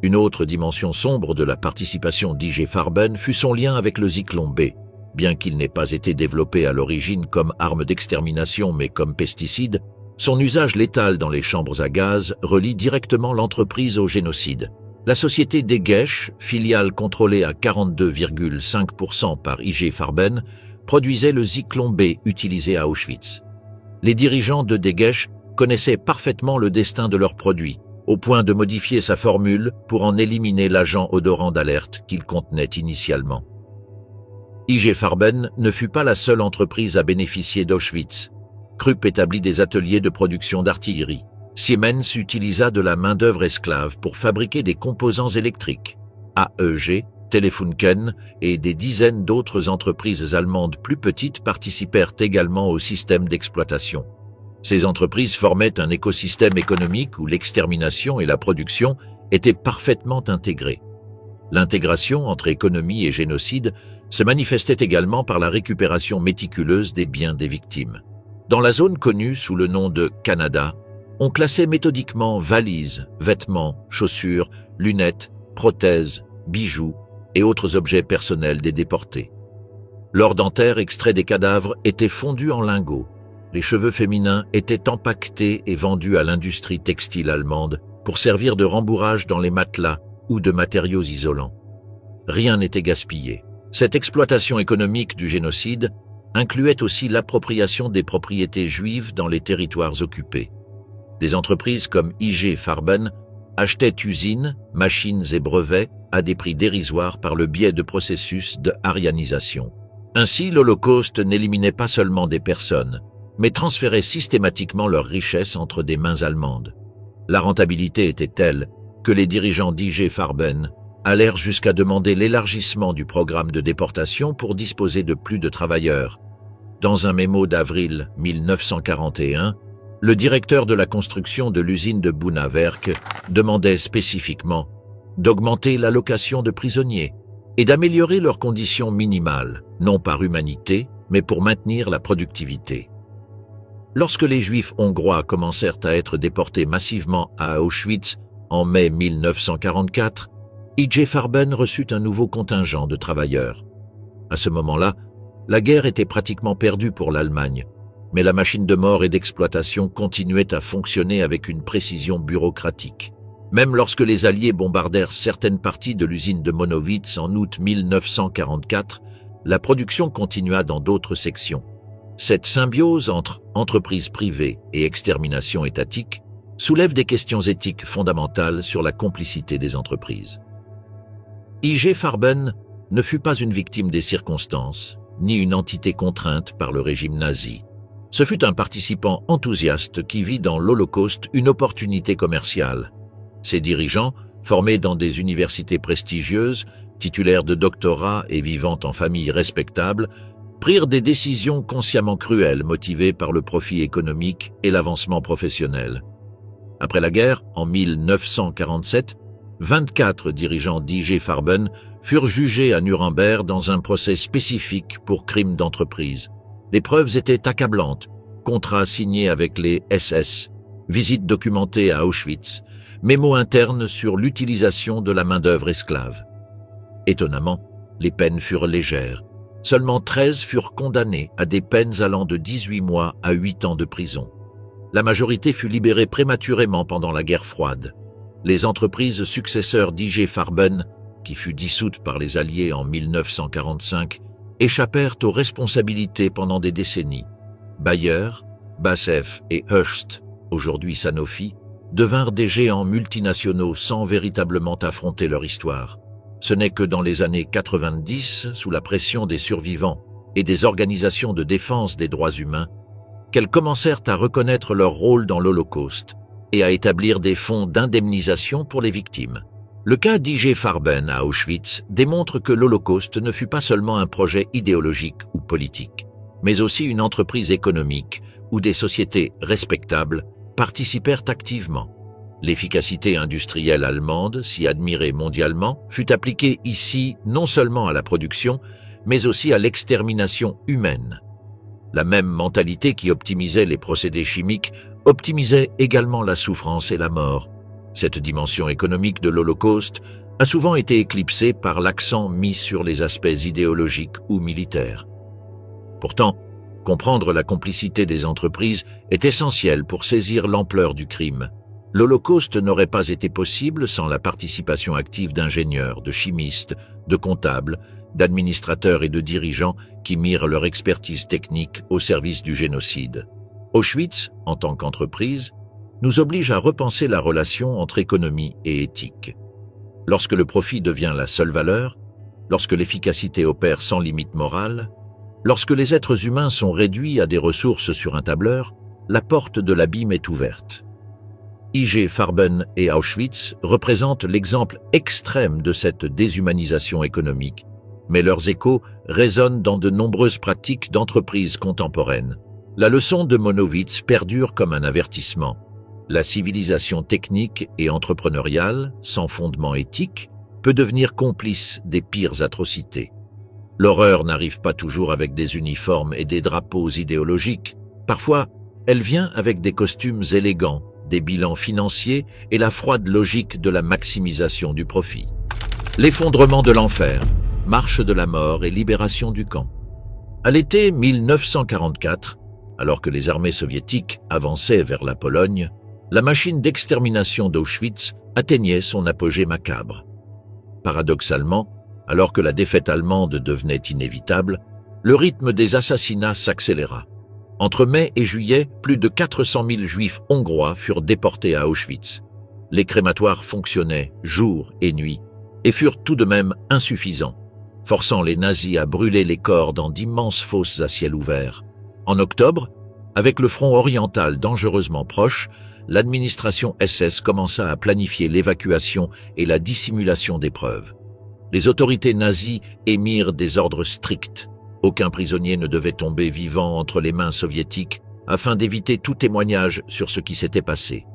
Speaker 1: Une autre dimension sombre de la participation d'I.G. Farben fut son lien avec le Zyklon B. Bien qu'il n'ait pas été développé à l'origine comme arme d'extermination mais comme pesticide, son usage létal dans les chambres à gaz relie directement l'entreprise au génocide. La société Degesch, filiale contrôlée à 42,5% par I.G. Farben, produisait le Zyklon B utilisé à Auschwitz. Les dirigeants de Degesch connaissaient parfaitement le destin de leurs produits, au point de modifier sa formule pour en éliminer l'agent odorant d'alerte qu'il contenait initialement. I.G. Farben ne fut pas la seule entreprise à bénéficier d'Auschwitz. Krupp établit des ateliers de production d'artillerie. Siemens utilisa de la main-d'œuvre esclave pour fabriquer des composants électriques. AEG, Telefunken et des dizaines d'autres entreprises allemandes plus petites participèrent également au système d'exploitation. Ces entreprises formaient un écosystème économique où l'extermination et la production étaient parfaitement intégrées. L'intégration entre économie et génocide se manifestait également par la récupération méticuleuse des biens des victimes. Dans la zone connue sous le nom de Canada, on classait méthodiquement valises, vêtements, chaussures, lunettes, prothèses, bijoux et autres objets personnels des déportés. L'or dentaire extrait des cadavres était fondu en lingots. Les cheveux féminins étaient empaquetés et vendus à l'industrie textile allemande pour servir de rembourrage dans les matelas ou de matériaux isolants. Rien n'était gaspillé. Cette exploitation économique du génocide incluait aussi l'appropriation des propriétés juives dans les territoires occupés. Des entreprises comme I.G. Farben achetaient usines, machines et brevets à des prix dérisoires par le biais de processus de aryanisation. Ainsi, l'Holocauste n'éliminait pas seulement des personnes, mais transférait systématiquement leurs richesses entre des mains allemandes. La rentabilité était telle que les dirigeants d'I.G. Farben allèrent jusqu'à demander l'élargissement du programme de déportation pour disposer de plus de travailleurs. Dans un mémo d'avril 1941, le directeur de la construction de l'usine de Bounawerk demandait spécifiquement d'augmenter l'allocation de prisonniers et d'améliorer leurs conditions minimales, non par humanité, mais pour maintenir la productivité. Lorsque les Juifs hongrois commencèrent à être déportés massivement à Auschwitz en mai 1944, I.G. Farben reçut un nouveau contingent de travailleurs. À ce moment-là, la guerre était pratiquement perdue pour l'Allemagne, mais la machine de mort et d'exploitation continuait à fonctionner avec une précision bureaucratique. Même lorsque les Alliés bombardèrent certaines parties de l'usine de Monowitz en août 1944, la production continua dans d'autres sections. Cette symbiose entre entreprises privées et extermination étatique soulève des questions éthiques fondamentales sur la complicité des entreprises. I.G. Farben ne fut pas une victime des circonstances, ni une entité contrainte par le régime nazi. Ce fut un participant enthousiaste qui vit dans l'Holocauste une opportunité commerciale. Ses dirigeants, formés dans des universités prestigieuses, titulaires de doctorats et vivant en familles respectables, prirent des décisions consciemment cruelles motivées par le profit économique et l'avancement professionnel. Après la guerre, en 1947, 24 dirigeants d'I.G. Farben furent jugés à Nuremberg dans un procès spécifique pour crimes d'entreprise. Les preuves étaient accablantes, contrats signés avec les SS, visites documentées à Auschwitz, mémos internes sur l'utilisation de la main-d'œuvre esclave. Étonnamment, les peines furent légères. Seulement 13 furent condamnés à des peines allant de 18 mois à 8 ans de prison. La majorité fut libérée prématurément pendant la guerre froide. Les entreprises successeurs d'I.G. Farben, qui fut dissoute par les Alliés en 1945, échappèrent aux responsabilités pendant des décennies. Bayer, BASF et Hearst, aujourd'hui Sanofi, devinrent des géants multinationaux sans véritablement affronter leur histoire. Ce n'est que dans les années 90, sous la pression des survivants et des organisations de défense des droits humains, qu'elles commencèrent à reconnaître leur rôle dans l'Holocauste et à établir des fonds d'indemnisation pour les victimes. Le cas d'I.G. Farben à Auschwitz démontre que l'Holocauste ne fut pas seulement un projet idéologique ou politique, mais aussi une entreprise économique où des sociétés respectables participèrent activement. L'efficacité industrielle allemande, si admirée mondialement, fut appliquée ici non seulement à la production, mais aussi à l'extermination humaine. La même mentalité qui optimisait les procédés chimiques optimisait également la souffrance et la mort. Cette dimension économique de l'Holocauste a souvent été éclipsée par l'accent mis sur les aspects idéologiques ou militaires. Pourtant, comprendre la complicité des entreprises est essentiel pour saisir l'ampleur du crime. L'Holocauste n'aurait pas été possible sans la participation active d'ingénieurs, de chimistes, de comptables, d'administrateurs et de dirigeants qui mirent leur expertise technique au service du génocide. Auschwitz, en tant qu'entreprise, nous oblige à repenser la relation entre économie et éthique. Lorsque le profit devient la seule valeur, lorsque l'efficacité opère sans limite morale, lorsque les êtres humains sont réduits à des ressources sur un tableur, la porte de l'abîme est ouverte. I.G. Farben et Auschwitz représentent l'exemple extrême de cette déshumanisation économique, mais leurs échos résonnent dans de nombreuses pratiques d'entreprises contemporaines. La leçon de Monowitz perdure comme un avertissement. La civilisation technique et entrepreneuriale, sans fondement éthique, peut devenir complice des pires atrocités. L'horreur n'arrive pas toujours avec des uniformes et des drapeaux idéologiques. Parfois, elle vient avec des costumes élégants, des bilans financiers et la froide logique de la maximisation du profit. L'effondrement de l'enfer, marche de la mort et libération du camp. À l'été 1944, alors que les armées soviétiques avançaient vers la Pologne, la machine d'extermination d'Auschwitz atteignait son apogée macabre. Paradoxalement, alors que la défaite allemande devenait inévitable, le rythme des assassinats s'accéléra. Entre mai et juillet, plus de 400 000 juifs hongrois furent déportés à Auschwitz. Les crématoires fonctionnaient jour et nuit et furent tout de même insuffisants, forçant les nazis à brûler les corps dans d'immenses fosses à ciel ouvert. En octobre, avec le front oriental dangereusement proche, l'administration SS commença à planifier l'évacuation et la dissimulation des preuves. Les autorités nazies émirent des ordres stricts. Aucun prisonnier ne devait tomber vivant entre les mains soviétiques afin d'éviter tout témoignage sur ce qui s'était passé.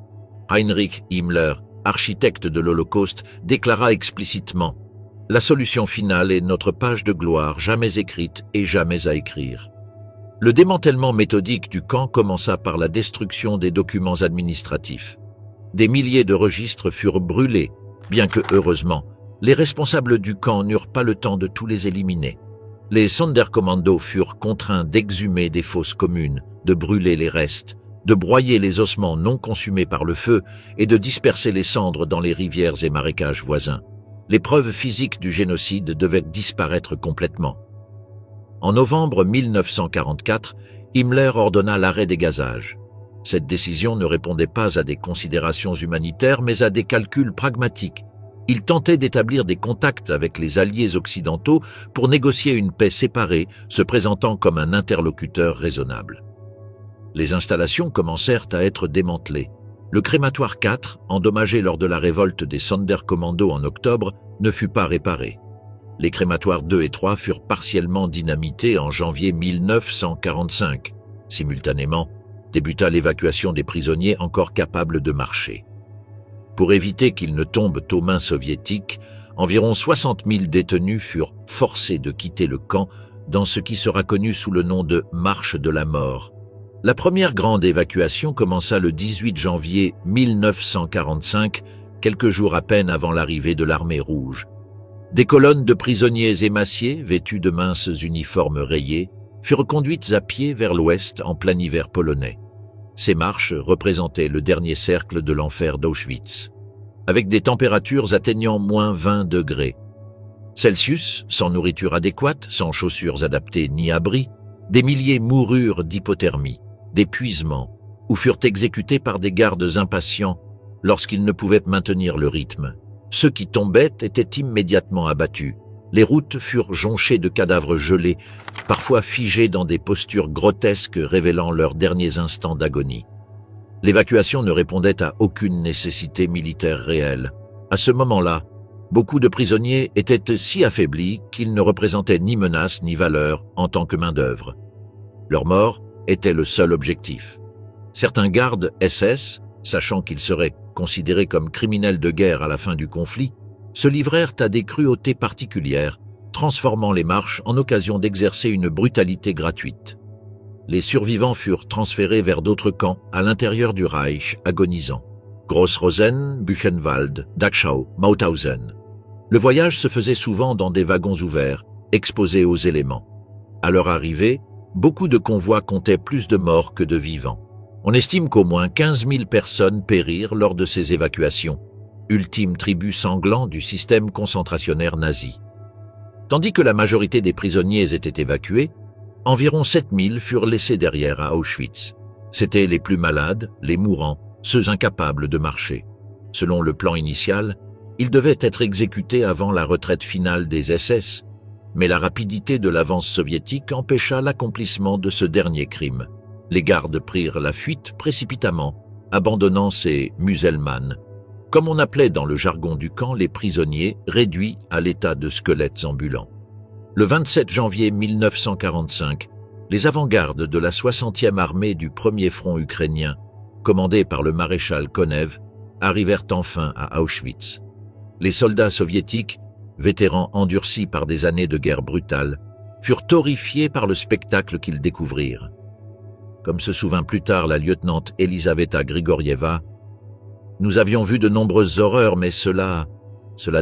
Speaker 1: Heinrich Himmler, architecte de l'Holocauste, déclara explicitement « La solution finale est notre page de gloire jamais écrite et jamais à écrire ». Le démantèlement méthodique du camp commença par la destruction des documents administratifs. Des milliers de registres furent brûlés, bien que, heureusement, les responsables du camp n'eurent pas le temps de tous les éliminer. Les Sonderkommando furent contraints d'exhumer des fosses communes, de brûler les restes, de broyer les ossements non consumés par le feu et de disperser les cendres dans les rivières et marécages voisins. Les preuves physiques du génocide devaient disparaître complètement. En novembre 1944, Himmler ordonna l'arrêt des gazages. Cette décision ne répondait pas à des considérations humanitaires, mais à des calculs pragmatiques. Il tentait d'établir des contacts avec les alliés occidentaux pour négocier une paix séparée, se présentant comme un interlocuteur raisonnable. Les installations commencèrent à être démantelées. Le crématoire 4, endommagé lors de la révolte des Sonderkommando en octobre, ne fut pas réparé. Les crématoires 2 et 3 furent partiellement dynamités en janvier 1945. Simultanément, débuta l'évacuation des prisonniers encore capables de marcher. Pour éviter qu'ils ne tombent aux mains soviétiques, environ 60 000 détenus furent forcés de quitter le camp dans ce qui sera connu sous le nom de « Marche de la mort ». La première grande évacuation commença le 18 janvier 1945, quelques jours à peine avant l'arrivée de l'armée rouge. Des colonnes de prisonniers émaciés, vêtus de minces uniformes rayés, furent conduites à pied vers l'ouest en plein hiver polonais. Ces marches représentaient le dernier cercle de l'enfer d'Auschwitz, avec des températures atteignant moins 20 degrés Celsius, sans nourriture adéquate, sans chaussures adaptées ni abris, des milliers moururent d'hypothermie, d'épuisement, ou furent exécutés par des gardes impatients lorsqu'ils ne pouvaient maintenir le rythme. Ceux qui tombaient étaient immédiatement abattus. Les routes furent jonchées de cadavres gelés, parfois figés dans des postures grotesques révélant leurs derniers instants d'agonie. L'évacuation ne répondait à aucune nécessité militaire réelle. À ce moment-là, beaucoup de prisonniers étaient si affaiblis qu'ils ne représentaient ni menace ni valeur en tant que main-d'œuvre. Leur mort était le seul objectif. Certains gardes SS, sachant qu'ils seraient considérés comme criminels de guerre à la fin du conflit, se livrèrent à des cruautés particulières, transformant les marches en occasion d'exercer une brutalité gratuite. Les survivants furent transférés vers d'autres camps à l'intérieur du Reich, agonisants. Grossrosen, Buchenwald, Dachau, Mauthausen. Le voyage se faisait souvent dans des wagons ouverts, exposés aux éléments. À leur arrivée, beaucoup de convois comptaient plus de morts que de vivants. On estime qu'au moins 15 000 personnes périrent lors de ces évacuations, ultime tribut sanglant du système concentrationnaire nazi. Tandis que la majorité des prisonniers étaient évacués, environ 7 000 furent laissés derrière à Auschwitz. C'étaient les plus malades, les mourants, ceux incapables de marcher. Selon le plan initial, ils devaient être exécutés avant la retraite finale des SS, mais la rapidité de l'avance soviétique empêcha l'accomplissement de ce dernier crime. Les gardes prirent la fuite précipitamment, abandonnant ces « muselmann », comme on appelait dans le jargon du camp les prisonniers réduits à l'état de squelettes ambulants. Le 27 janvier 1945, les avant-gardes de la 60e armée du premier front ukrainien, commandés par le maréchal Konev, arrivèrent enfin à Auschwitz. Les soldats soviétiques, vétérans endurcis par des années de guerre brutale, furent horrifiés par le spectacle qu'ils découvrirent. Comme se souvint plus tard la lieutenante Elisaveta Grigorieva, « Nous avions vu de nombreuses horreurs, mais cela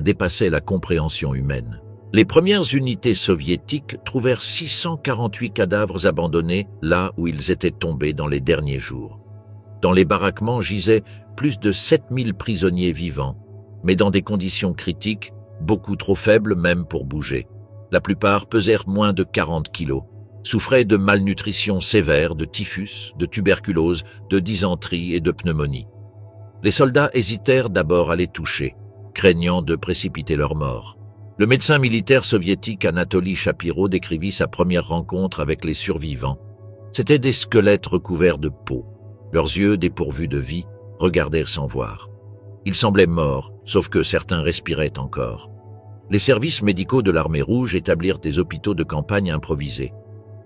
Speaker 1: dépassait la compréhension humaine. » Les premières unités soviétiques trouvèrent 648 cadavres abandonnés là où ils étaient tombés dans les derniers jours. Dans les baraquements gisaient plus de 7000 prisonniers vivants, mais dans des conditions critiques, beaucoup trop faibles même pour bouger. La plupart pesèrent moins de 40 kilos, souffraient de malnutrition sévère, de typhus, de tuberculose, de dysenterie et de pneumonie. Les soldats hésitèrent d'abord à les toucher, craignant de précipiter leur mort. Le médecin militaire soviétique Anatoly Shapiro décrivit sa première rencontre avec les survivants. C'étaient des squelettes recouverts de peau, leurs yeux dépourvus de vie, regardèrent sans voir. Ils semblaient morts, sauf que certains respiraient encore. Les services médicaux de l'Armée rouge établirent des hôpitaux de campagne improvisés,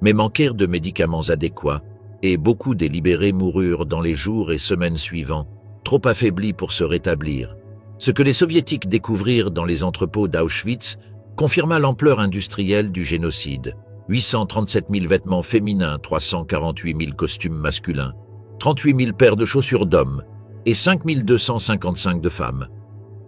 Speaker 1: mais manquèrent de médicaments adéquats, et beaucoup des libérés moururent dans les jours et semaines suivants, trop affaiblis pour se rétablir. Ce que les Soviétiques découvrirent dans les entrepôts d'Auschwitz confirma l'ampleur industrielle du génocide. 837 000 vêtements féminins, 348 000 costumes masculins, 38 000 paires de chaussures d'hommes et 5 255 de femmes.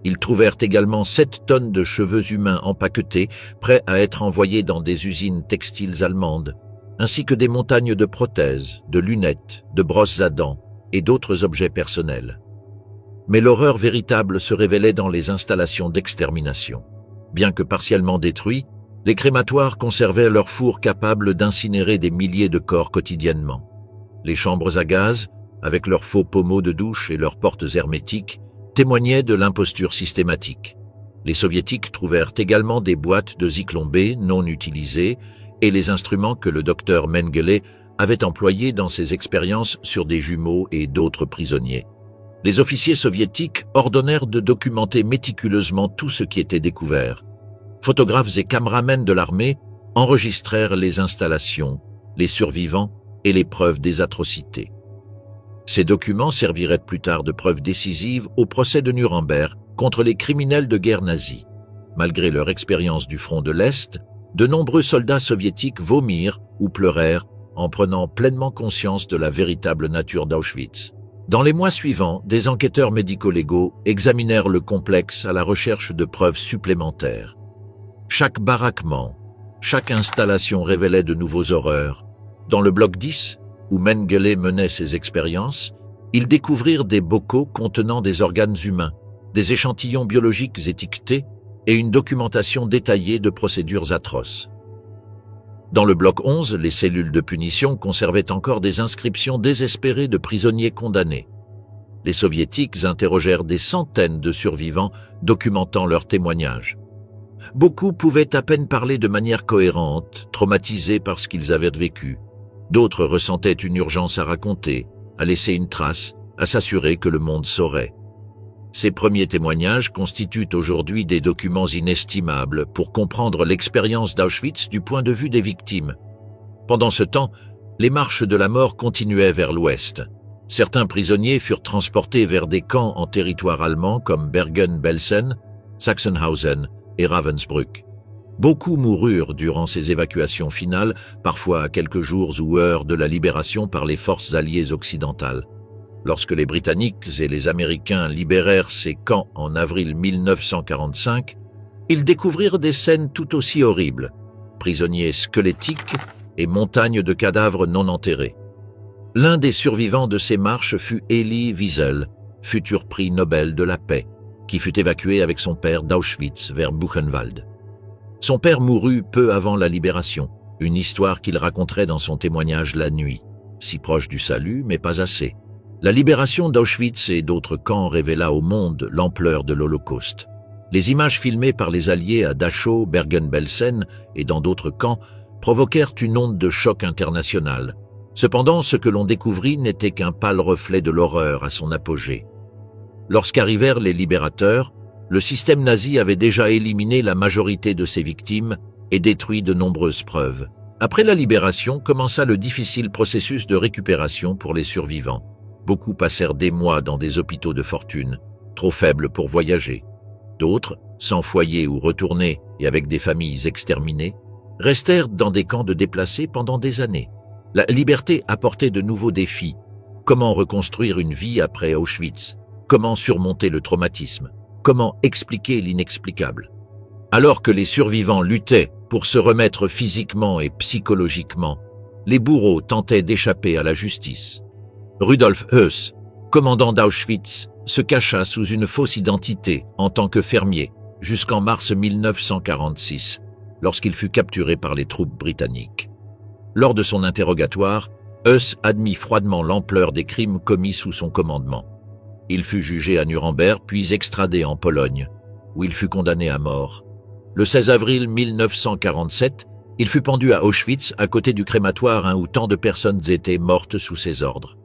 Speaker 1: Ils trouvèrent également 7 tonnes de cheveux humains empaquetés, prêts à être envoyés dans des usines textiles allemandes, ainsi que des montagnes de prothèses, de lunettes, de brosses à dents et d'autres objets personnels. Mais l'horreur véritable se révélait dans les installations d'extermination. Bien que partiellement détruits, les crématoires conservaient leurs fours capables d'incinérer des milliers de corps quotidiennement. Les chambres à gaz, avec leurs faux pommeaux de douche et leurs portes hermétiques, témoignaient de l'imposture systématique. Les Soviétiques trouvèrent également des boîtes de Zyklon B non utilisées et les instruments que le docteur Mengele avait employés dans ses expériences sur des jumeaux et d'autres prisonniers. Les officiers soviétiques ordonnèrent de documenter méticuleusement tout ce qui était découvert. Photographes et caméramens de l'armée enregistrèrent les installations, les survivants et les preuves des atrocités. Ces documents serviraient plus tard de preuves décisives au procès de Nuremberg contre les criminels de guerre nazis. Malgré leur expérience du front de l'Est, de nombreux soldats soviétiques vomirent ou pleurèrent en prenant pleinement conscience de la véritable nature d'Auschwitz. Dans les mois suivants, des enquêteurs médico-légaux examinèrent le complexe à la recherche de preuves supplémentaires. Chaque baraquement, chaque installation révélait de nouveaux horreurs. Dans le bloc 10, où Mengele menait ses expériences, ils découvrirent des bocaux contenant des organes humains, des échantillons biologiques étiquetés et une documentation détaillée de procédures atroces. Dans le bloc 11, les cellules de punition conservaient encore des inscriptions désespérées de prisonniers condamnés. Les Soviétiques interrogèrent des centaines de survivants documentant leurs témoignages. Beaucoup pouvaient à peine parler de manière cohérente, traumatisés par ce qu'ils avaient vécu. D'autres ressentaient une urgence à raconter, à laisser une trace, à s'assurer que le monde saurait. Ces premiers témoignages constituent aujourd'hui des documents inestimables pour comprendre l'expérience d'Auschwitz du point de vue des victimes. Pendant ce temps, les marches de la mort continuaient vers l'ouest. Certains prisonniers furent transportés vers des camps en territoire allemand comme Bergen-Belsen, Sachsenhausen et Ravensbrück. Beaucoup moururent durant ces évacuations finales, parfois à quelques jours ou heures de la libération par les forces alliées occidentales. Lorsque les Britanniques et les Américains libérèrent ces camps en avril 1945, ils découvrirent des scènes tout aussi horribles, prisonniers squelettiques et montagnes de cadavres non enterrés. L'un des survivants de ces marches fut Elie Wiesel, futur prix Nobel de la paix, qui fut évacué avec son père d'Auschwitz vers Buchenwald. Son père mourut peu avant la libération, une histoire qu'il raconterait dans son témoignage la nuit, si proche du salut mais pas assez. La libération d'Auschwitz et d'autres camps révéla au monde l'ampleur de l'Holocauste. Les images filmées par les Alliés à Dachau, Bergen-Belsen et dans d'autres camps provoquèrent une onde de choc international. Cependant, ce que l'on découvrit n'était qu'un pâle reflet de l'horreur à son apogée. Lorsqu'arrivèrent les libérateurs, le système nazi avait déjà éliminé la majorité de ses victimes et détruit de nombreuses preuves. Après la libération, commença le difficile processus de récupération pour les survivants. Beaucoup passèrent des mois dans des hôpitaux de fortune, trop faibles pour voyager. D'autres, sans foyer ou retournés et avec des familles exterminées, restèrent dans des camps de déplacés pendant des années. La liberté apportait de nouveaux défis. Comment reconstruire une vie après Auschwitz? Comment surmonter le traumatisme? Comment expliquer l'inexplicable? Alors que les survivants luttaient pour se remettre physiquement et psychologiquement, les bourreaux tentaient d'échapper à la justice. Rudolf Höss, commandant d'Auschwitz, se cacha sous une fausse identité en tant que fermier jusqu'en mars 1946, lorsqu'il fut capturé par les troupes britanniques. Lors de son interrogatoire, Höss admit froidement l'ampleur des crimes commis sous son commandement. Il fut jugé à Nuremberg puis extradé en Pologne, où il fut condamné à mort. Le 16 avril 1947, il fut pendu à Auschwitz à côté du crématoire où tant de personnes étaient mortes sous ses ordres.